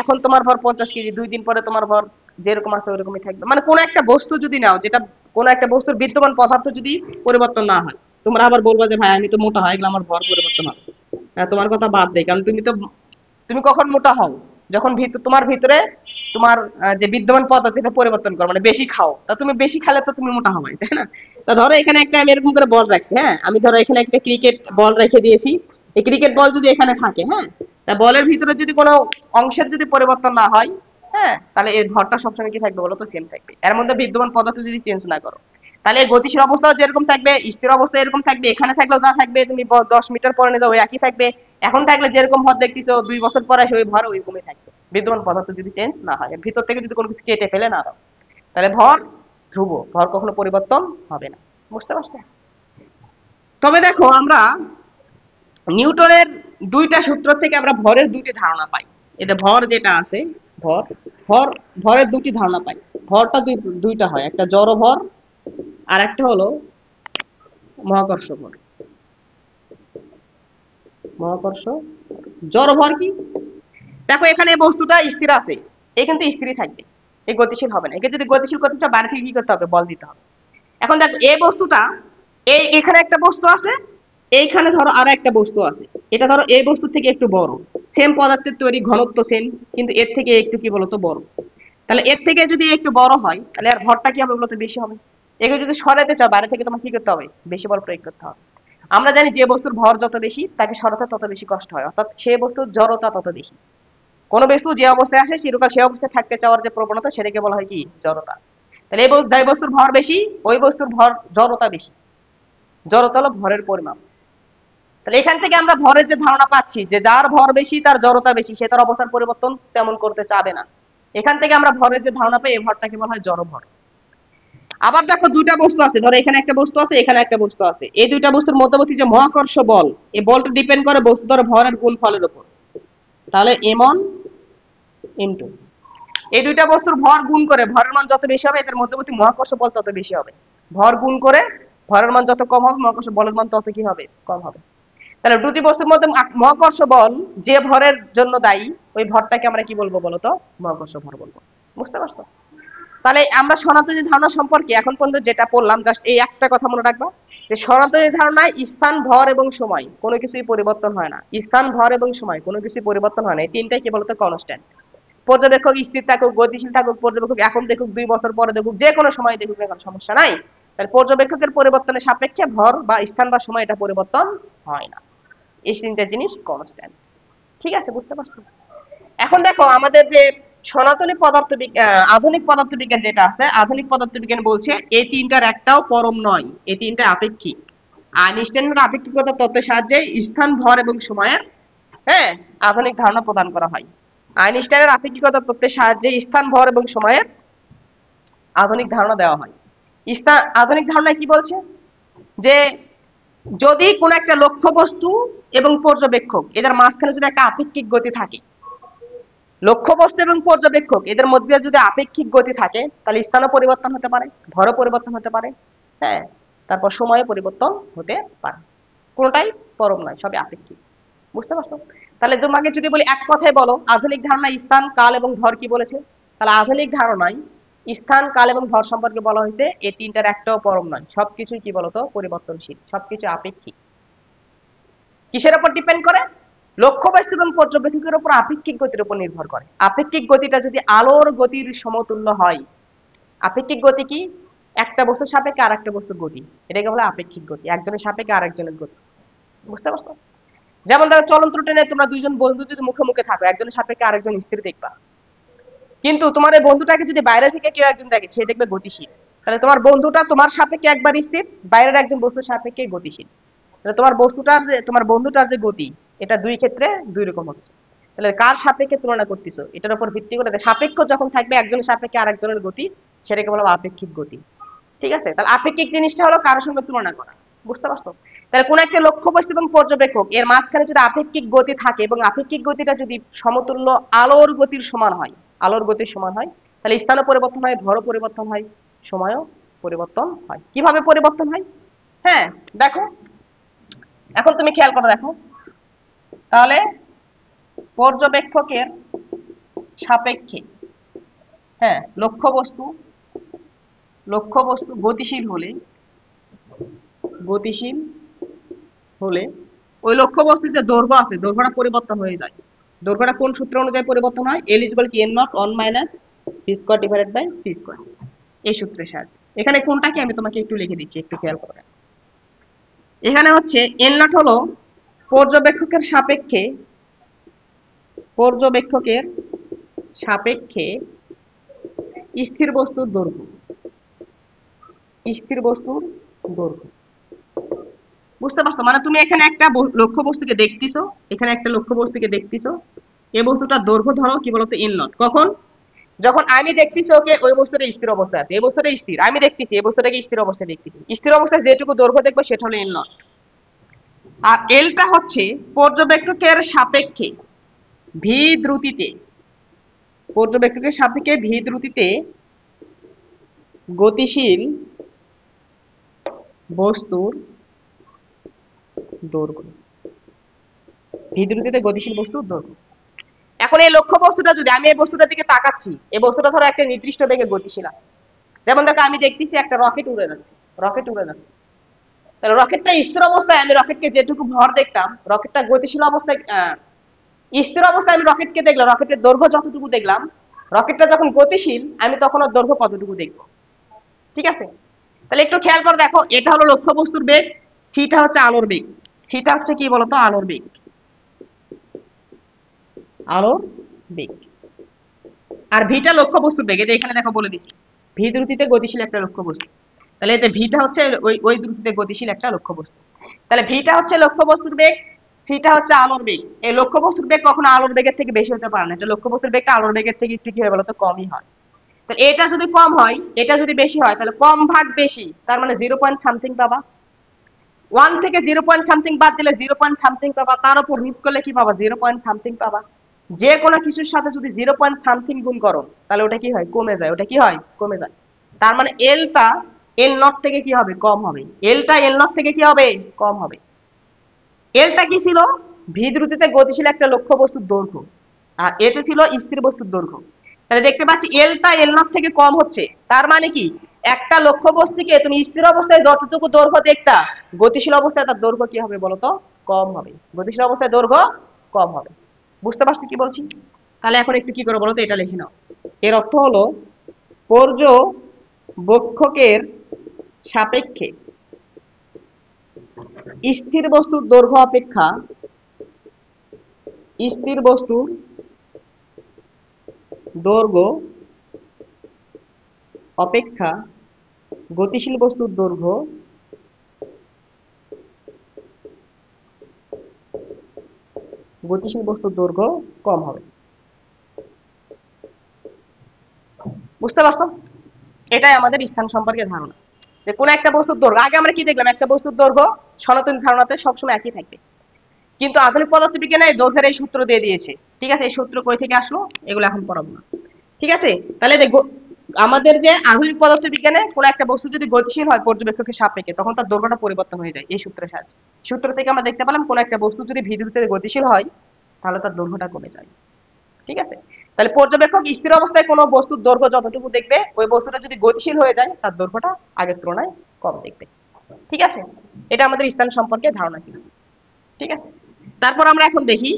এখন তোমার ভর 50 কেজি, 2 দিন পরে তোমার ভর যেরকম আছে ওরকমই থাকবে। মানে কোন একটা বস্তু যদি নাও, যেটা কোন একটা বস্তুর বিদ্যমান পদার্থ যদি পরিবর্তন না হয়, তোমরা আবার বলবো যে ভাই আমি তো মোটা হয়ে গেলাম, আমার ভর পরিবর্তন হবে। তোমার কথা বাদ দেই, কারণ তুমি কখন মোটা হও, যখন তোমার ভিতরে তোমার যে বিদ্যমান পদার্থ এটা পরিবর্তন করো, মানে বেশি খাও। তা তুমি বেশি খেলে তো তুমি মোটা হবে, তাই না? তা ধরো এখানে একটা আমি এরকম করে বল রাখছি, হ্যাঁ, আমি ধরো এখানে একটা ক্রিকেট বল রেখে দিয়েছি। এই ক্রিকেট বল যদি এখানে থাকে, হ্যাঁ, তা বলের ভিতরে যদি কোনো অংশের যদি পরিবর্তন না হয়, হ্যাঁ, তাহলে এর ভরটা সবসময় কি থাকবে বলো তো, সেম থাকবে। এর মধ্যে বিদ্যমান পদার্থ যদি চেঞ্জ না করো, তাহলে এর গতিশীল অবস্থাও যেরকম থাকবে, স্থির অবস্থা এরকম থাকবে। এখানে থাকলেও যা থাকবে, তুমি 10 মিটার পরে নিয়ে যাও ওই একই থাকবে। এখন থাকলে যেরকম ভর দেখতেছো 2 বছর পরে আসে ওই ভর ওইরকমই থাকবে, বিদ্যমান পদার্থ যদি চেঞ্জ না হয়, এর ভিতর থেকে যদি কোনো কিছু কেটে ফেলে না দাও, তাহলে ভর ধ্রুব, ভর কখনো পরিবর্তন হবে না। বুঝতে পারছো? তবে দেখো আমরা নিউটনের 2টা সূত্র থেকে আমরা ভরের 2টি ধারণা পাই। এটা ভর যেটা আছে, ভর ভর ভরের 2টি ধারণা পাই। ভরটা দুইটা হয়, একটা জড় ভর আর একটা হলো মহাকর্ষ ভর। মহাকর্ষ জড় ভর কি, দেখো এখানে এই বস্তুটা স্থির আছে, এ কিন্তু স্থিরই থাকবে, এই গতিশীল হবে না। একে যদি গতিশীল করতে চাও বাইরে থেকে কি করতে হবে, বল দিতে হবে। এখন দেখো এই বস্তুটা, এখানে একটা বস্তু আছে, এইখানে ধরো আর একটা বস্তু আছে। এটা ধরো এই বস্তু থেকে একটু বড়, সেম পদার্থের তৈরি, ঘনত্ব সেম, কিন্তু এর থেকে একটু কি বলতো বড়। তাহলে এর থেকে যদি একটু বড় হয়, তাহলে আর ভরটা কি হবে বলতো, বেশি হবে। এগুলো যদি সরাতে চাও বাইরে থেকে তোমার কি করতে হবে, বেশি বল প্রয়োগ করতে হবে। আমরা জানি যে বস্তুর ভর যত বেশি তাকে সরাতে তত বেশি কষ্ট হয়, অর্থাৎ সে বস্তুর জড়তা তত বেশি। কোনো বস্তু যে অবস্থায় আসে চিরকাল সে অবস্থায় থাকতে চাওয়ার যে প্রবণতা সেটাকে বলা হয় কি জড়তা। তাহলে এই যে বস্তুর ভর বেশি ওই বস্তুর ভর জড়তা বেশি, জড়তা হলো ভরের পরিমাপ। তাহলে এখান থেকে আমরা ভরের যে ধারণা পাচ্ছি যে যার ভর বেশি তার জড়তা বেশি, সে তার অবস্থার পরিবর্তন তেমন করতে চাবে না। এখান থেকে আমরা ভরের যে ধারণা পাই এই ভরটাকে বলা হয় জড় ভর। আবার দেখো দুইটা বস্তু আছে, ধরো এখানে একটা বস্তু আছে এখানে একটা বস্তু আছে, এই দুইটা বস্তুর মধ্যবর্তী যে মহাকর্ষ বল, এই বলটা ডিপেন্ড করে বস্তু ধরো ভরের গুণফলের উপর। তাহলে m1 ইনটু এই দুইটা বস্তুর ভর গুণ করে ভরের মান যত বেশি হবে এদের মধ্যবর্তী মহাকর্ষ বল তত বেশি হবে। ভর গুণ করে ভরের মান যত কম হবে মহাকর্ষ বলের মান তত কি হবে, কম হবে। তাহলে দুটি বস্তুর মধ্যে মহাকর্ষ বল যে ভরের জন্য দায়ী ওই ভরটাকে আমরা কি বলবো বলতো, মহাকর্ষ ভর বলবো। বুঝতে পারছো? তাহলে আমরা সনাতনী ধারণা সম্পর্কে এখন পর্যন্ত যেটা পড়লাম জাস্ট এই একটা কথা মনে রাখবা যে সনাতনী ধারণায় স্থান ভর এবং সময় কোনো কিছুই পরিবর্তন হয় না। স্থান ভর এবং সময় কোনো কিছুই পরিবর্তন হয় না, এই তিনটাই কি বলতো কনস্ট্যান্ট। পর্যবেক্ষক স্থির থাকুক, গতিশীল থাকুক, পর্যবেক্ষক এখন দেখুক 2 বছর পরে দেখুক, যে কোনো সময় দেখুক না কোনো সমস্যা নাই। তাহলে পর্যবেক্ষকের পরিবর্তনের সাপেক্ষে ভর বা স্থান বা সময় এটা পরিবর্তন হয় না, এই তিনটা জিনিস কনস্ট্যান্ট। ঠিক আছে, বুঝতে পারছো? এখন দেখো আমাদের যে সনাতনী আধুনিক পদার্থবিজ্ঞান যেটা আছে, আধুনিক পদার্থবিজ্ঞান বলছে এই তিনটার একটাও পরম নয়, এই তিনটা আপেক্ষিক। আইনস্টাইনের আপেক্ষিকতার তত্ত্বের সাহায্যে স্থান ভর এবং সময়ের হ্যাঁ আধুনিক ধারণা প্রদান করা হয়। আইনস্টাইনের আপেক্ষিকতার তত্ত্বের সাহায্যে স্থান ভর এবং সময়ের আধুনিক ধারণা দেওয়া হয়। আধুনিক ধারণায় কি বলছে যে যদি কোনো একটা লক্ষ্য বস্তু এবং পর্যবেক্ষক এদের মাঝখানে যদি একটা আপেক্ষিক গতি থাকে, লক্ষ্য বস্তু এবং পর্যবেক্ষক এদের মধ্যে যদি আপেক্ষিক গতি থাকে তাহলে স্থানও পরিবর্তন হতে পারে, ভরও পরিবর্তন হতে পারে, হ্যাঁ, তারপর সময় পরিবর্তন হতে পারে। কোনটাই পরম নয়, সবই আপেক্ষিক। বুঝতে পারছো? তাহলে তোমাকে যদি বলি এক কথায় বলো আধুনিক ধারণায় স্থান কাল এবং ভর কি বলেছে, তাহলে আধুনিক ধারণায় স্থান কাল এবং ভর সম্পর্কে বলা হয়েছে এই তিনটার একটাও পরম নয়, সবকিছুই কি বলতো পরিবর্তনশীল, সবকিছু আপেক্ষিক। কিসের উপর ডিপেন্ড করে? লক্ষ্য বস্তু এবং পর্যবেক্ষকের উপর আপেক্ষিক গতির উপর নির্ভর করে। আপেক্ষিক গতিটা যদি আলোর গতির সমতুল্য হয়, আপেক্ষিক গতি কি একটা বস্তুর সাপেক্ষে আর একটা বস্তুর গতি, এটাকে বলে আপেক্ষিক গতি, একজনের সাপেক্ষে আরেকজনের গতি। বুঝতে পারছো? যেমন ধরো চলন্ত ট্রেনে তোমরা দুইজন বন্ধু যদি মুখে মুখে থাকো, একজনের সাপেক্ষে আরেকজন স্থির দেখবা, কিন্তু তোমার এই বন্ধুটাকে যদি বাইরে থেকে কেউ একজন দেখে সে দেখবে গতিশীল। তাহলে তোমার বন্ধুটা তোমার সাপেক্ষে একবার স্থির, বাইরের একজন বস্তুর সাপেক্ষে গতিশীল। তাহলে তোমার বন্ধুটার যে গতি এটা দুই ক্ষেত্রে দুই রকম হচ্ছে। তাহলে কার সাপেক্ষে তুলনা করতেছো এটার উপর ভিত্তি করে সাপেক্ষ যখন থাকবে একজনের সাপেক্ষে আরেকজনের গতি, সেটাকে বলা হবে আপেক্ষিক গতি। ঠিক আছে? তাহলে আপেক্ষিক জিনিসটা হলো কারোর সঙ্গে তুলনা করা। বুঝতে পারছো? তাহলে কোন একটা লক্ষ্যবস্তু এবং পর্যবেক্ষক এর মাঝখানে যদি আপেক্ষিক গতি থাকে এবং আপেক্ষিক গতিটা যদি সমতুল্য আলোর গতির সমান হয়, আলোর গতির সমান হয়, তাহলে স্থানও পরিবর্তন হয়, ভরও পরিবর্তন হয়, সময়ও পরিবর্তন হয়। কিভাবে পরিবর্তন হয়? হ্যাঁ, দেখো এখন তুমি খেয়াল করে দেখো, তাহলে পর্যবেক্ষকের সাপেক্ষে হ্যাঁ লক্ষ্যবস্তু গতিশীল হলে ওই লক্ষ্যবস্তুর যে দৈর্ঘ্য আছে দৈর্ঘ্যটা পরিবর্তন হয়ে যায়। দৈর্ঘ্যটা কোন সূত্র অনুযায়ী পরিবর্তন হয়? L = m0 1 - v²/c², এই সূত্রের সাহায্যে। এখানে কোনটা কি আমি তোমাকে একটু লিখে দিচ্ছি, একটু খেয়াল করে। এখানে হচ্ছে n0 হলো পর্যবেক্ষকের সাপেক্ষে স্থির বস্তুর দৈর্ঘ্য, বুঝতে পারছো? মানে তুমি এখানে একটা লক্ষ্য বস্তুকে দেখতেছো, এই বস্তুটার দৈর্ঘ্য ধরো কি বলতো n0। কখন? যখন আমি দেখতেছি ওকে ওই বস্তুটা স্থির অবস্থায় আছে, এই বস্তুটা স্থির, আমি দেখতেছি এই বস্তুটাকে স্থির অবস্থায় দেখতেছি, স্থির অবস্থায় যেটুকু দৈর্ঘ্য দেখবো সেটা হলো n0। আর এলটা হচ্ছে পর্যবেক্ষকের সাপেক্ষে ভি দ্রুতিতে গতিশীল বস্তুর দৈর্ঘ্য, এখন এই লক্ষ্য বস্তুটা যদি আমি এই বস্তুটার দিকে তাকাচ্ছি, এই বস্তুটা ধরো একটা নির্দিষ্ট বেগে গতিশীল আছে। যেমন দেখো আমি দেখতেছি একটা রকেট উড়ে যাচ্ছে, তাহলে রকেটটা স্থির অবস্থায় আমি রকেটকে যেটুকু ভর দেখতাম, রকেটটা গতিশীল অবস্থায় স্থির অবস্থায় আমি রকেটকে দেখলাম, রকেটের দৈর্ঘ্য যতটুকু দেখলাম, রকেটটা যখন গতিশীল আমি তখন ওর দৈর্ঘ্য কতটুকু দেখবো। ঠিক আছে? তাহলে একটু খেয়াল করে দেখো, এটা হলো লক্ষ্য বস্তুর বেগ, সিটা হচ্ছে আলোর বেগ। সিটা হচ্ছে কি বলতো? আলোর বেগ। আলোর বেগ। আর ভিটা লক্ষ্য বস্তুর বেগ। এটা এখানে দেখো বলে দিছি, ভি দ্রুতিতে গতিশীল একটা লক্ষ্য বস্তু। তাহলে এতে ভিটা হচ্ছে ওই ওই দ্রুতিতে গতিশীল একটা লক্ষ্য বস্তু। তাহলে ভিটা হচ্ছে লক্ষ্য বস্তুর বেগ, সিটা হচ্ছে আলোর বেগ। এই লক্ষ্য বস্তুর বেগ কখনো আলোর বেগের থেকে বেশি হতে পারে না। এটা লক্ষ্য বস্তুর বেগটা আলোর বেগের থেকে একটু কি হয় বলতো? কমই হয়। তাহলে এটা যদি কম হয়, এটা যদি বেশি হয়, তাহলে কম ভাগ বেশি, তার মানে 0 পয়েন্ট সামথিং পাবা। 1 থেকে 0 পয়েন্ট সামথিং বাদ দিলে 0 পয়েন্ট সামথিং পাবা, তার উপর রুট করলে কি পাবা? 0 পয়েন্ট সামথিং পাবা। যে কোনো কিছুর সাথে যদি 0 পয়েন্ট সামথিং গুণ করো, তাহলে ওটা কি হয়? কমে যায়। ওটা কি হয়? কমে যায়। তার মানে এলটা এল নট থেকে কি হবে? কম হবে। এলটা এল নট থেকে কি হবে? কম হবে। এলটা কি ছিল? ভি দ্রুতিতে গতিশীল একটা লক্ষ্য বস্তুর দৈর্ঘ্য, আর এটা ছিল স্থির বস্তুর দৈর্ঘ্য। তাহলে দেখতে পাচ্ছি এলটা এল নট থেকে কম হচ্ছে। তার মানে কি? একটা লক্ষ্য বস্তুকে তুমি স্থির অবস্থায় যতটুকু দৈর্ঘ্য দেখতা, গতিশীল অবস্থায় তার দৈর্ঘ্য কি হবে বলতো? কম হবে। গতিশীল অবস্থায় দৈর্ঘ্য কম হবে। বুঝতে পারছি কি বলছি? তাহলে এখন একটু কি করে বলো তো? এটা লিখে নাও। এর অর্থ হলো পর্যবেক্ষকের সাপেক্ষে স্থির বস্তুর দৈর্ঘ্য অপেক্ষা স্থির বস্তুর দৈর্ঘ্য অপেক্ষা গতিশীল বস্তুর দৈর্ঘ্য কম হবে। বুঝতে পারছো? এটাই আমাদের স্থান সম্পর্কে ধারণা, যে কোন একটা বস্তুর দৈর্ঘ্য। আগে আমরা কি দেখলাম? একটা বস্তুর দৈর্ঘ্য সনাতন ধারণাতে সবসময় একই থাকবে, কিন্তু আধুনিক পদার্থবিজ্ঞানে দৈর্ঘ্যের এই সূত্র দিয়ে দিয়েছে। ঠিক আছে? এই সূত্র কই থেকে আসলো এগুলো এখন পড়াবো না। ঠিক আছে? তাহলে দেখো, আমাদের যে আধুনিক পদার্থবিজ্ঞানে কোন একটা বস্তু যদি গতিশীল হয় পর্যবেক্ষকের সাপেক্ষে, তখন তার দৈর্ঘ্যটা পরিবর্তন হয়ে যায় এই সূত্রের সাহায্যে। সূত্র থেকে আমরা দেখতে পেলাম কোন একটা বস্তু যদি ভি দ্রুতিতে গতিশীল হয়, তাহলে তার দৈর্ঘ্যটা কমে যায়। ঠিক আছে? তাহলে পর্যবেক্ষক স্থির অবস্থায় কোনো বস্তুর দৈর্ঘ্য যতটুকু দেখবে, ওই বস্তুটা যদি গতিশীল হয়ে যায় তার দৈর্ঘ্যটা আগের তুলনায় কম দেখবে। ঠিক আছে? এটা আমাদের স্থান সম্পর্কে ধারণা ছিল। ঠিক আছে? তারপর আমরা এখন দেখি,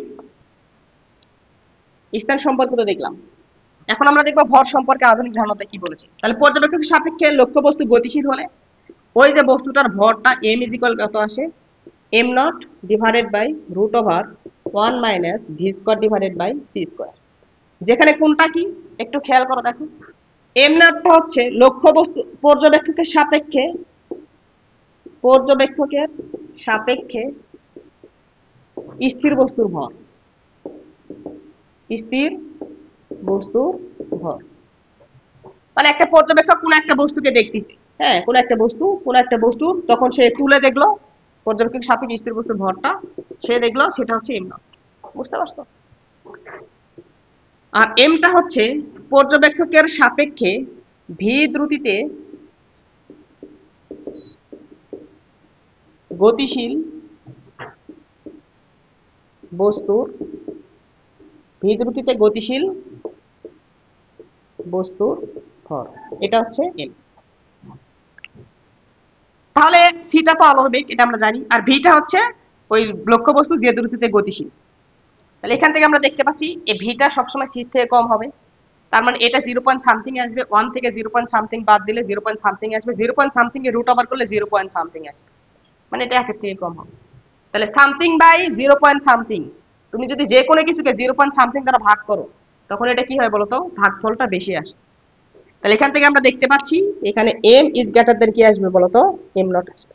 স্থান সম্পর্কে তো দেখলাম, এখন আমরা দেখবো ভর সম্পর্কে আধুনিক ধারণাতে কি বলেছে। তাহলে পর্যবেক্ষকের সাপেক্ষে লক্ষ্য বস্তু গতিশীল হলে ওই যে বস্তুটার ভরটা এম ইজ ইকুয়াল কত আসে? M naught divided by root over 1 - V square divided by C square. যেখানে কোনটা কি একটু খেয়াল করো দেখো। এম নটটা হচ্ছে লক্ষ্য বস্তু পর্যবেক্ষকের সাপেক্ষে স্থির বস্তুর ভর। স্থির বস্তুর ভর মানে একটা পর্যবেক্ষক কোন একটা বস্তুকে দেখতেছে, হ্যাঁ, কোন একটা বস্তু তখন সে তুলে দেখলো, পর্যবেক্ষক সাপেক্ষে স্থির বস্তুর ভরটা সে দেখলো, সেটা হচ্ছে এম নট। বুঝতে পারছো? আর এমটা হচ্ছে পর্যবেক্ষকের সাপেক্ষে ভি দ্রুতিতে গতিশীল বস্তুর ভি দ্রুতিতে গতিশীল বস্তুর ভর। এটা হচ্ছে এম। তাহলে সিটা তো আলোর বেগ, এটা আমরা জানি, আর ভিটা হচ্ছে ওই লক্ষ্য বস্তু যে দ্রুতিতে গতিশীল। তাহলে এখান থেকে আমরা দেখতে পাচ্ছি এই ভিটা সবসময় সির থেকে কম হবে। তার মানে এটা 0 পয়েন্ট সামথিং আসবে। 1 থেকে 0 পয়েন্ট সামথিং বাদ দিলে 0 পয়েন্ট সামথিং আসবে। 0 পয়েন্ট সামথিং এ রুট ওভার করলে 0 পয়েন্ট সামথিং আসবে। মানে এটা একের থেকে কম হবে। তাহলে সামথিং বাই 0 পয়েন্ট সামথিং, তুমি যদি যে কোনো কিছুকে 0 পয়েন্ট সামথিং দ্বারা ভাগ করো, তখন এটা কি হয় বলতো? ভাগফলটা বেশি আসে। তাহলে এখান থেকে আমরা দেখতে পাচ্ছি এখানে এম ইজ গ্রেটার দেন কি আসবে বলতো? এম নট আসবে।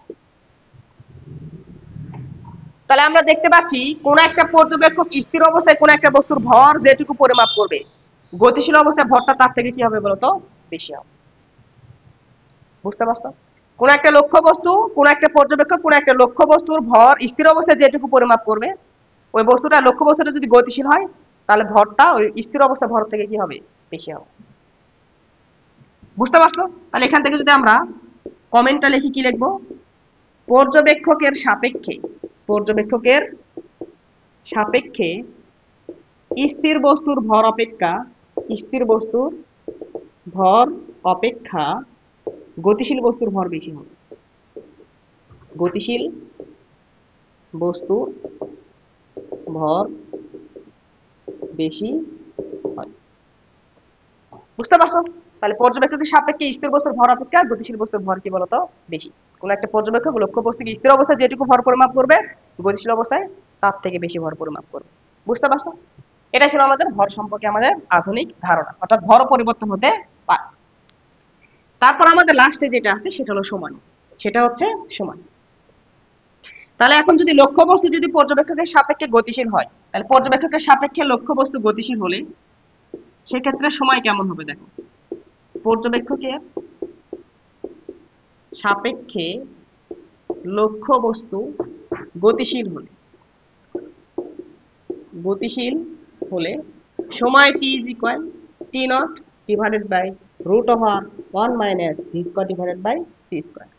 তাহলে আমরা দেখতে পাচ্ছি কোন একটা পর্যবেক্ষক স্থির অবস্থায় কোন একটা বস্তুর ভর যেটুকু পরিমাপ করবে, গতিশীল অবস্থায় ভরটা তার থেকে কি হবে বলতো? বেশি হবে। বুঝতে পারছো? কোন একটা লক্ষ্য বস্তু, কোন একটা পর্যবেক্ষক কোন একটা লক্ষ্য বস্তুর ভর স্থির অবস্থায় যেটুকু পরিমাপ করবে, ওই বস্তুটা লক্ষ্য বস্তুটা যদি গতিশীল হয়, তাহলে ভরটা ওই স্থির অবস্থা ভর থেকে কি হবে? বেশি হবে। বুঝতে পারছো? তাহলে এখান থেকে যদি আমরা কমেন্টটা লিখি, কি লিখবো? পর্যবেক্ষকের সাপেক্ষে পর্যবেক্ষকের সাপেক্ষে স্থির বস্তুর ভর অপেক্ষা স্থির বস্তুর ভর অপেক্ষা গতিশীল বস্তুর ভর বেশি হবে। গতিশীল বস্তুর ভর বেশি হয়। বুঝতে পারছো? তাহলে পর্যবেক্ষকের সাপেক্ষে স্থির বস্তুর ভর অপেক্ষা গতিশীল বস্তুর ভর কি বলতো বেশি। কোন একটা পর্যবেক্ষক লক্ষ্য বস্তুকে স্থির অবস্থায় যেটুকু ভর পরিমাপ করবে গতিশীল অবস্থায় তার থেকে বেশি ভর পরিমাপ করবে। বুঝতে পারছো? এটা ছিল আমাদের ভর সম্পর্কে আমাদের আধুনিক ধারণা, অর্থাৎ ভর পরিবর্তন হতে পারে। তারপর আমাদের লাস্টে যেটা আছে সেটা হলো সময়। সেটা হচ্ছে সময়। তাহলে এখন যদি লক্ষ্যবস্তু যদি পর্যবেক্ষকের সাপেক্ষে গতিশীল হয়, তাহলে পর্যবেক্ষকের সাপেক্ষে লক্ষ্যবস্তু গতিশীল হলে সেক্ষেত্রে সময় কেমন হবে দেখো। পর্যবেক্ষকের সাপেক্ষে লক্ষ্যবস্তু গতিশীল হলে সময় t is equal t naught divided by root over 1 minus v square divided by c square।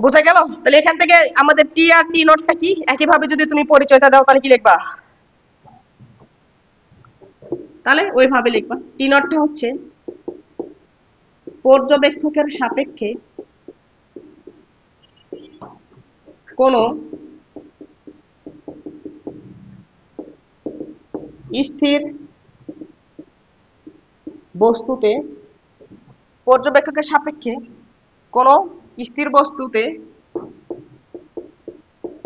বোঝা গেল? তাহলে এখান থেকে আমাদের টি আর টি নটটা কি, একইভাবে যদি তুমি পরিচয়টা দাও তাহলে কি লিখবা? তাহলে ওইভাবে লিখবা। টি নটটা হচ্ছে পর্যবেক্ষকের সাপেক্ষে কোন স্থির বস্তুতে, পর্যবেক্ষকের সাপেক্ষে কোন স্থির বস্তুতে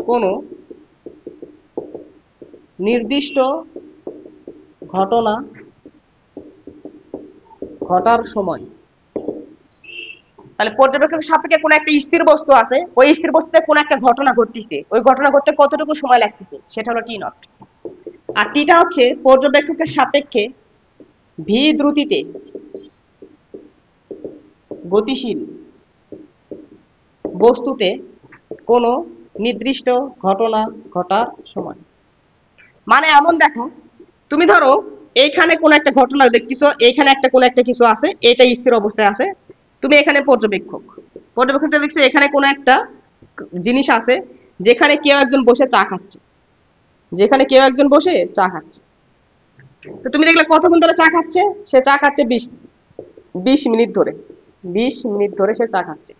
কোন নির্দিষ্ট ঘটনা ঘটার সময়। তাহলে পর্যবেক্ষকের সাপেক্ষে কোন একটা স্থির বস্তু আছে, ওই স্থির বস্তুতে কোন একটা ঘটনা ঘটতেছে, ওই ঘটনা ঘটতে কতটুকু সময় লাগতেছে সেটা হলো টি নট। আর টিটা হচ্ছে পর্যবেক্ষকের সাপেক্ষে ভি দ্রুতিতে গতিশীল বস্তুতে কোন নির্দিষ্ট ঘটনা ঘটার সময়। মানে এমন দেখো, তুমি ধরো এইখানে কোন একটা ঘটনা দেখতেছো, এইখানে একটা কোন একটা কিছু আছে, এটা স্থির অবস্থায় আছে, তুমি এখানে পর্যবেক্ষকটা দেখছো এখানে কোন একটা জিনিস আছে যেখানে কেউ একজন বসে চা খাচ্ছে, তো তুমি দেখলে কতক্ষণ ধরে চা খাচ্ছে, সে চা খাচ্ছে 20 মিনিট ধরে, 20 মিনিট ধরে সে চা খাচ্ছে।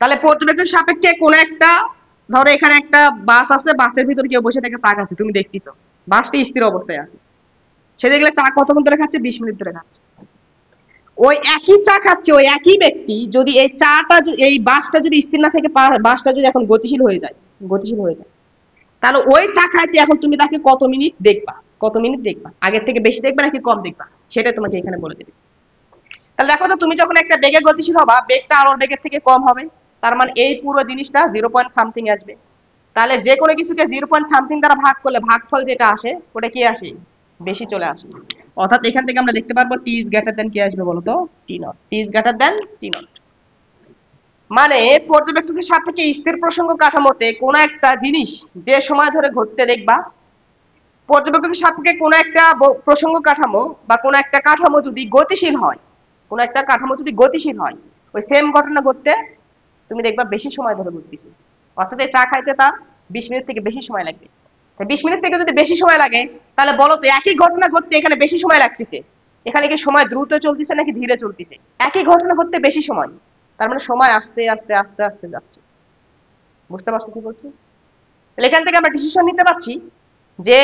তাহলে পর্যবেক্ষক সাপেক্ষে কোন একটা, ধরো এখানে একটা বাস আছে, বাসের ভিতরে কেউ বসে থেকে চা খাচ্ছে, তুমি দেখতেছো বাসটি স্থির অবস্থায় আছে, সে দেখলে চা কতক্ষণ ধরে খাচ্ছে, 20 মিনিট ধরে খাচ্ছে। ওই একই চা খাচ্ছে ওই একই ব্যক্তি যদি এই চাটা, এই বাসটা যদি স্থির না থেকে বাসটা যদি এখন গতিশীল হয়ে যায়, তাহলে ওই চা খাইতে এখন তুমি তাকে কত মিনিট দেখবা, আগের থেকে বেশি দেখবা নাকি কম দেখবা, সেটা তোমাকে এখানে বলে দেবে। তাহলে দেখো তো, তুমি যখন একটা বেগে গতিশীল হবা, বেগটা আলোর বেগের থেকে কম হবে, তার মানে এই পুরো জিনিসটা 0.something আসবে। তাহলে যে কোনো কিছুকে 0.something দ্বারা ভাগ করলে ভাগফল যেটা আসে ওটা কি আসে, বেশি চলে আসে। অর্থাৎ এখান থেকে আমরা দেখতে পারবো টি ইজ গ্রেটার দেন কি আসবে বলতো, T naught. T is greater than T naught মানে পর্যবেক্ষকের সাপেক্ষে স্থির প্রসঙ্গ কাঠামোতে কোন একটা জিনিস যে সময় ধরে ঘটতে দেখবা, পর্যবেক্ষকের সাপেক্ষে কোন একটা প্রসঙ্গ কাঠামো বা কোন একটা কাঠামো যদি গতিশীল হয়, ওই সেম ঘটনা ঘটতে তুমি দেখবা বেশি সময় ধরে ঘটতেছে। অর্থাৎ এই চা খাইতে তার 20 মিনিট থেকে বেশি সময় লাগবে। 20 মিনিট থেকে যদি বেশি সময় লাগে, তাহলে বলো তো একই ঘটনা ঘটতে এখানে বেশি সময় লাগতেছে, এখানে কি সময় দ্রুত চলতেছে নাকি ধীরে চলতেছে? একই ঘটনা ঘটতে বেশি সময়, তার মানে সময় আস্তে আস্তে আস্তে আস্তে যাচ্ছে। বুঝতে পারছো কি বলছি? তাহলে এখান থেকে আমরা ডিসিশন নিতে পারছি যে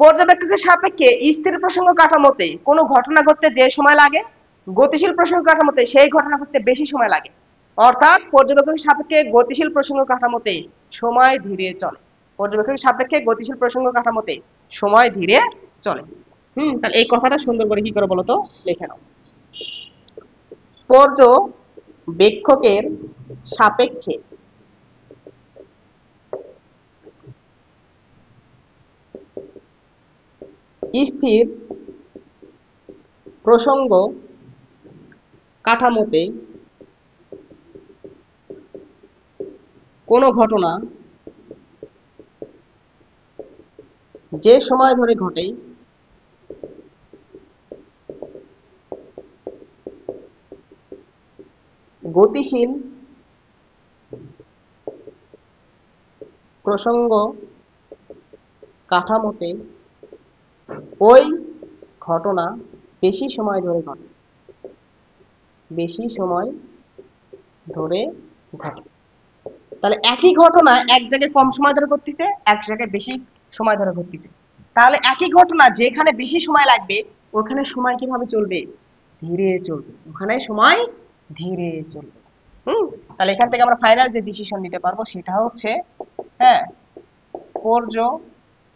পর্যবেক্ষকের সাপেক্ষে স্থির প্রসঙ্গ কাঠামোতে কোনো ঘটনা ঘটতে যে সময় লাগে, গতিশীল প্রসঙ্গ কাঠামোতে সেই ঘটনা ঘটতে বেশি সময় লাগে। অর্থাৎ পর্যবেক্ষকের সাপেক্ষে গতিশীল প্রসঙ্গ কাঠামোতে সময় ধীরে চলে, পর্যবেক্ষকের সাপেক্ষে গতিশীল প্রসঙ্গ কাঠামোতে সময় ধীরে চলে। তাহলে এই কথাটা সুন্দর করে কি করে বলো তো লিখে নাও। পর্যবেক্ষকের সাপেক্ষে স্থির প্রসঙ্গ কাঠামোতে কোনো ঘটনা যে সময় ধরে ঘটে গতিশীল প্রসঙ্গ কাঠামোতে ওই ঘটনা বেশি সময় ধরে ঘটে, তাহলে একই ঘটনা এক জায়গায় কম সময় ধরে ঘটতেছে, এক জায়গায় বেশি সময় ধরে ঘটতেছে। তাহলে একই ঘটনা যেখানে বেশি সময় লাগবে ওখানে সময় কিভাবে চলবে? ধীরে চলবে। ওখানে সময় ধীরে চলবে। তাহলে এখান থেকে আমরা ফাইনাল যে ডিসিশন নিতে পারবো সেটা হচ্ছে, হ্যাঁ, পর্যবেক্ষকের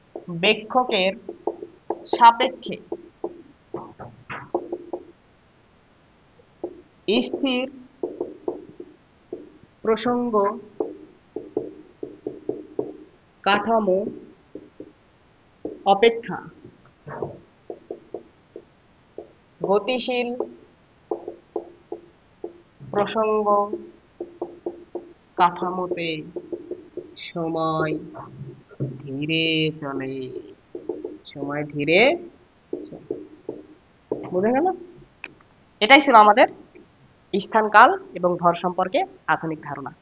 সাপেক্ষে স্থির প্রসঙ্গ কাঠামো অপেক্ষা গতিশীল প্রসঙ্গ কাঠামোতে সময় ধীরে চলে। সময় ধীরে চলে। বুঝে গেল? এটাই ছিল আমাদের স্থান কাল এবং ভর সম্পর্কে আধুনিক ধারণা।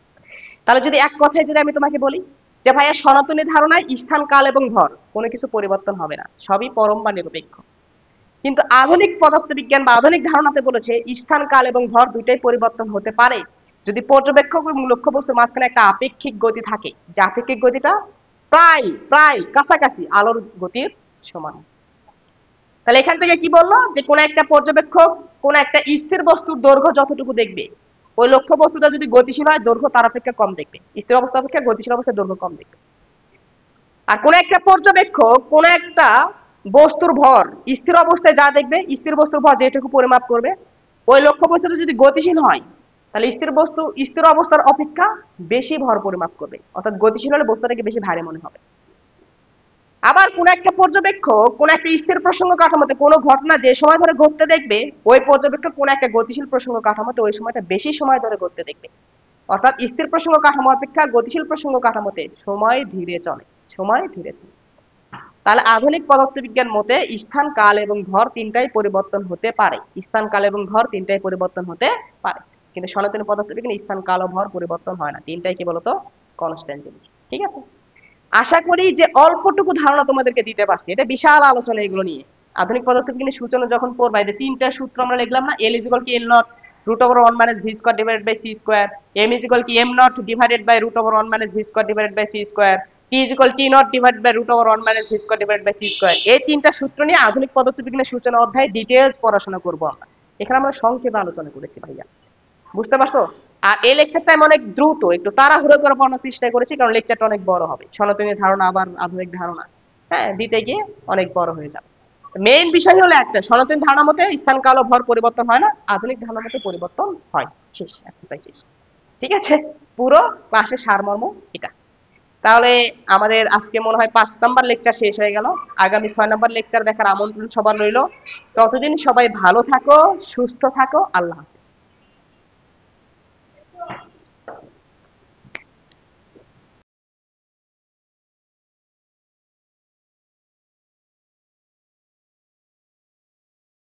তাহলে যদি এক কথায় যদি আমি তোমাকে বলি যে ভাইয়া সনাতনী ধারণায় স্থান কাল এবং ভর কোনো কিছু পরিবর্তন হবে না, সবই পরম বা নিরপেক্ষ। কিন্তু আধুনিক পদার্থবিজ্ঞান বা আধুনিক ধারণাতে বলেছে স্থান কাল এবং ভর দুইটাই পরিবর্তন হতে পারে যদি পর্যবেক্ষক এবং লক্ষ্যবস্তুর মাঝখানে একটা আপেক্ষিক গতি থাকে, যে আপেক্ষিক গতিটা প্রায় প্রায় কাছাকাছি আলোর গতির সমান। তাহলে এখান থেকে কি বললো যে কোন একটা পর্যবেক্ষক কোন একটা স্থির বস্তুর দৈর্ঘ্য যতটুকু দেখবে, ওই লক্ষ্য বস্তুটা যদি গতিশীল হয় দৈর্ঘ্য তার অপেক্ষা কম দেখবে, স্থির অবস্থা অপেক্ষা গতিশীল অবস্থায় দৈর্ঘ্য কম দেখবে। আর কোন একটা পর্যবেক্ষক কোন একটা বস্তুর ভর স্থির অবস্থায় যা দেখবে, স্থির বস্তুর ভর যেটুকু পরিমাপ করবে, ওই লক্ষ্য বস্তুটা যদি গতিশীল হয় তাহলে স্থির অবস্থার অপেক্ষা বেশি ভর পরিমাপ করবে, অর্থাৎ গতিশীল হলে বস্তুটাকে বেশি ভারী মনে হবে। আবার কোন একটা পর্যবেক্ষক কোন একটা স্থির প্রসঙ্গ কাঠামোতে কোনো ঘটনা যে সময় ধরে ঘটতে দেখবে, ওই পর্যবেক্ষক কোন একটা গতিশীল প্রসঙ্গ কাঠামোতে ওই সময়টা বেশি সময় ধরে ঘটতে দেখবে। অর্থাৎ স্থির প্রসঙ্গ কাঠামো অপেক্ষা গতিশীল প্রসঙ্গ কাঠামোতে সময় ধীরে চলে। সময় ধীরে চলে। তাহলে আধুনিক পদার্থবিজ্ঞান মতে স্থান কাল এবং ভর তিনটাই পরিবর্তন হতে পারে। স্থান কাল এবং ভর তিনটাই পরিবর্তন হতে পারে, কিন্তু সনাতনী পদার্থবিজ্ঞান স্থান কাল ও ভর পরিবর্তন হয় না, তিনটাই কি বলতো কনস্ট্যান্ট জিনিস। ঠিক আছে, আশা করি যে অল্পটুকু ধারণা তোমাদেরকে দিতে পারছি। এটা বিশাল আলোচনা এগুলো নিয়ে। আধুনিক পদার্থবিজ্ঞানের সূচনা যখন পড়বা, এই যে তিনটা সূত্র আমরা লিখলাম না, এল ইজ ইকুয়াল কি L naught root over 1 minus v square divided by C square, M is equal কি M naught divided by root over 1 minus v square divided by C square, T is equal T naught divided by root over 1 minus v square divided by C square. এই তিনটা সূত্র নিয়ে আধুনিক পদার্থবিজ্ঞানের সূচনা অধ্যায়ে ডিটেইলস পড়াশোনা করব আমরা। এখানে আমরা সংক্ষেপে আলোচনা করেছি ভাইয়া, বুঝতে পারছো? আর এই লেকচারটা আমি অনেক দ্রুত একটু তাড়াহুড়ো করে পড়ানোর চেষ্টা করেছি, কারণ লেকচারটা অনেক বড় হবে। সনাতনী ধারণা আবার আধুনিক ধারণা, হ্যাঁ, দিতে গিয়ে অনেক বড় হয়ে যাবে। মেইন বিষয় হলো একটা, সনাতন ধারণা মতে স্থান কাল ও ভর পরিবর্তন হয় না, আধুনিক ধারণা মতে পরিবর্তন হয়। শেষ, একটাই শেষ। ঠিক আছে, পুরো ক্লাসের সারমর্ম এটা। তাহলে আমাদের আজকে মনে হয় 5 নাম্বার লেকচার শেষ হয়ে গেল। আগামী 6 নাম্বার লেকচার দেখার আমন্ত্রণ সবার রইল। ততদিন সবাই ভালো থাকো, সুস্থ থাকো। আল্লাহ হাফেজ।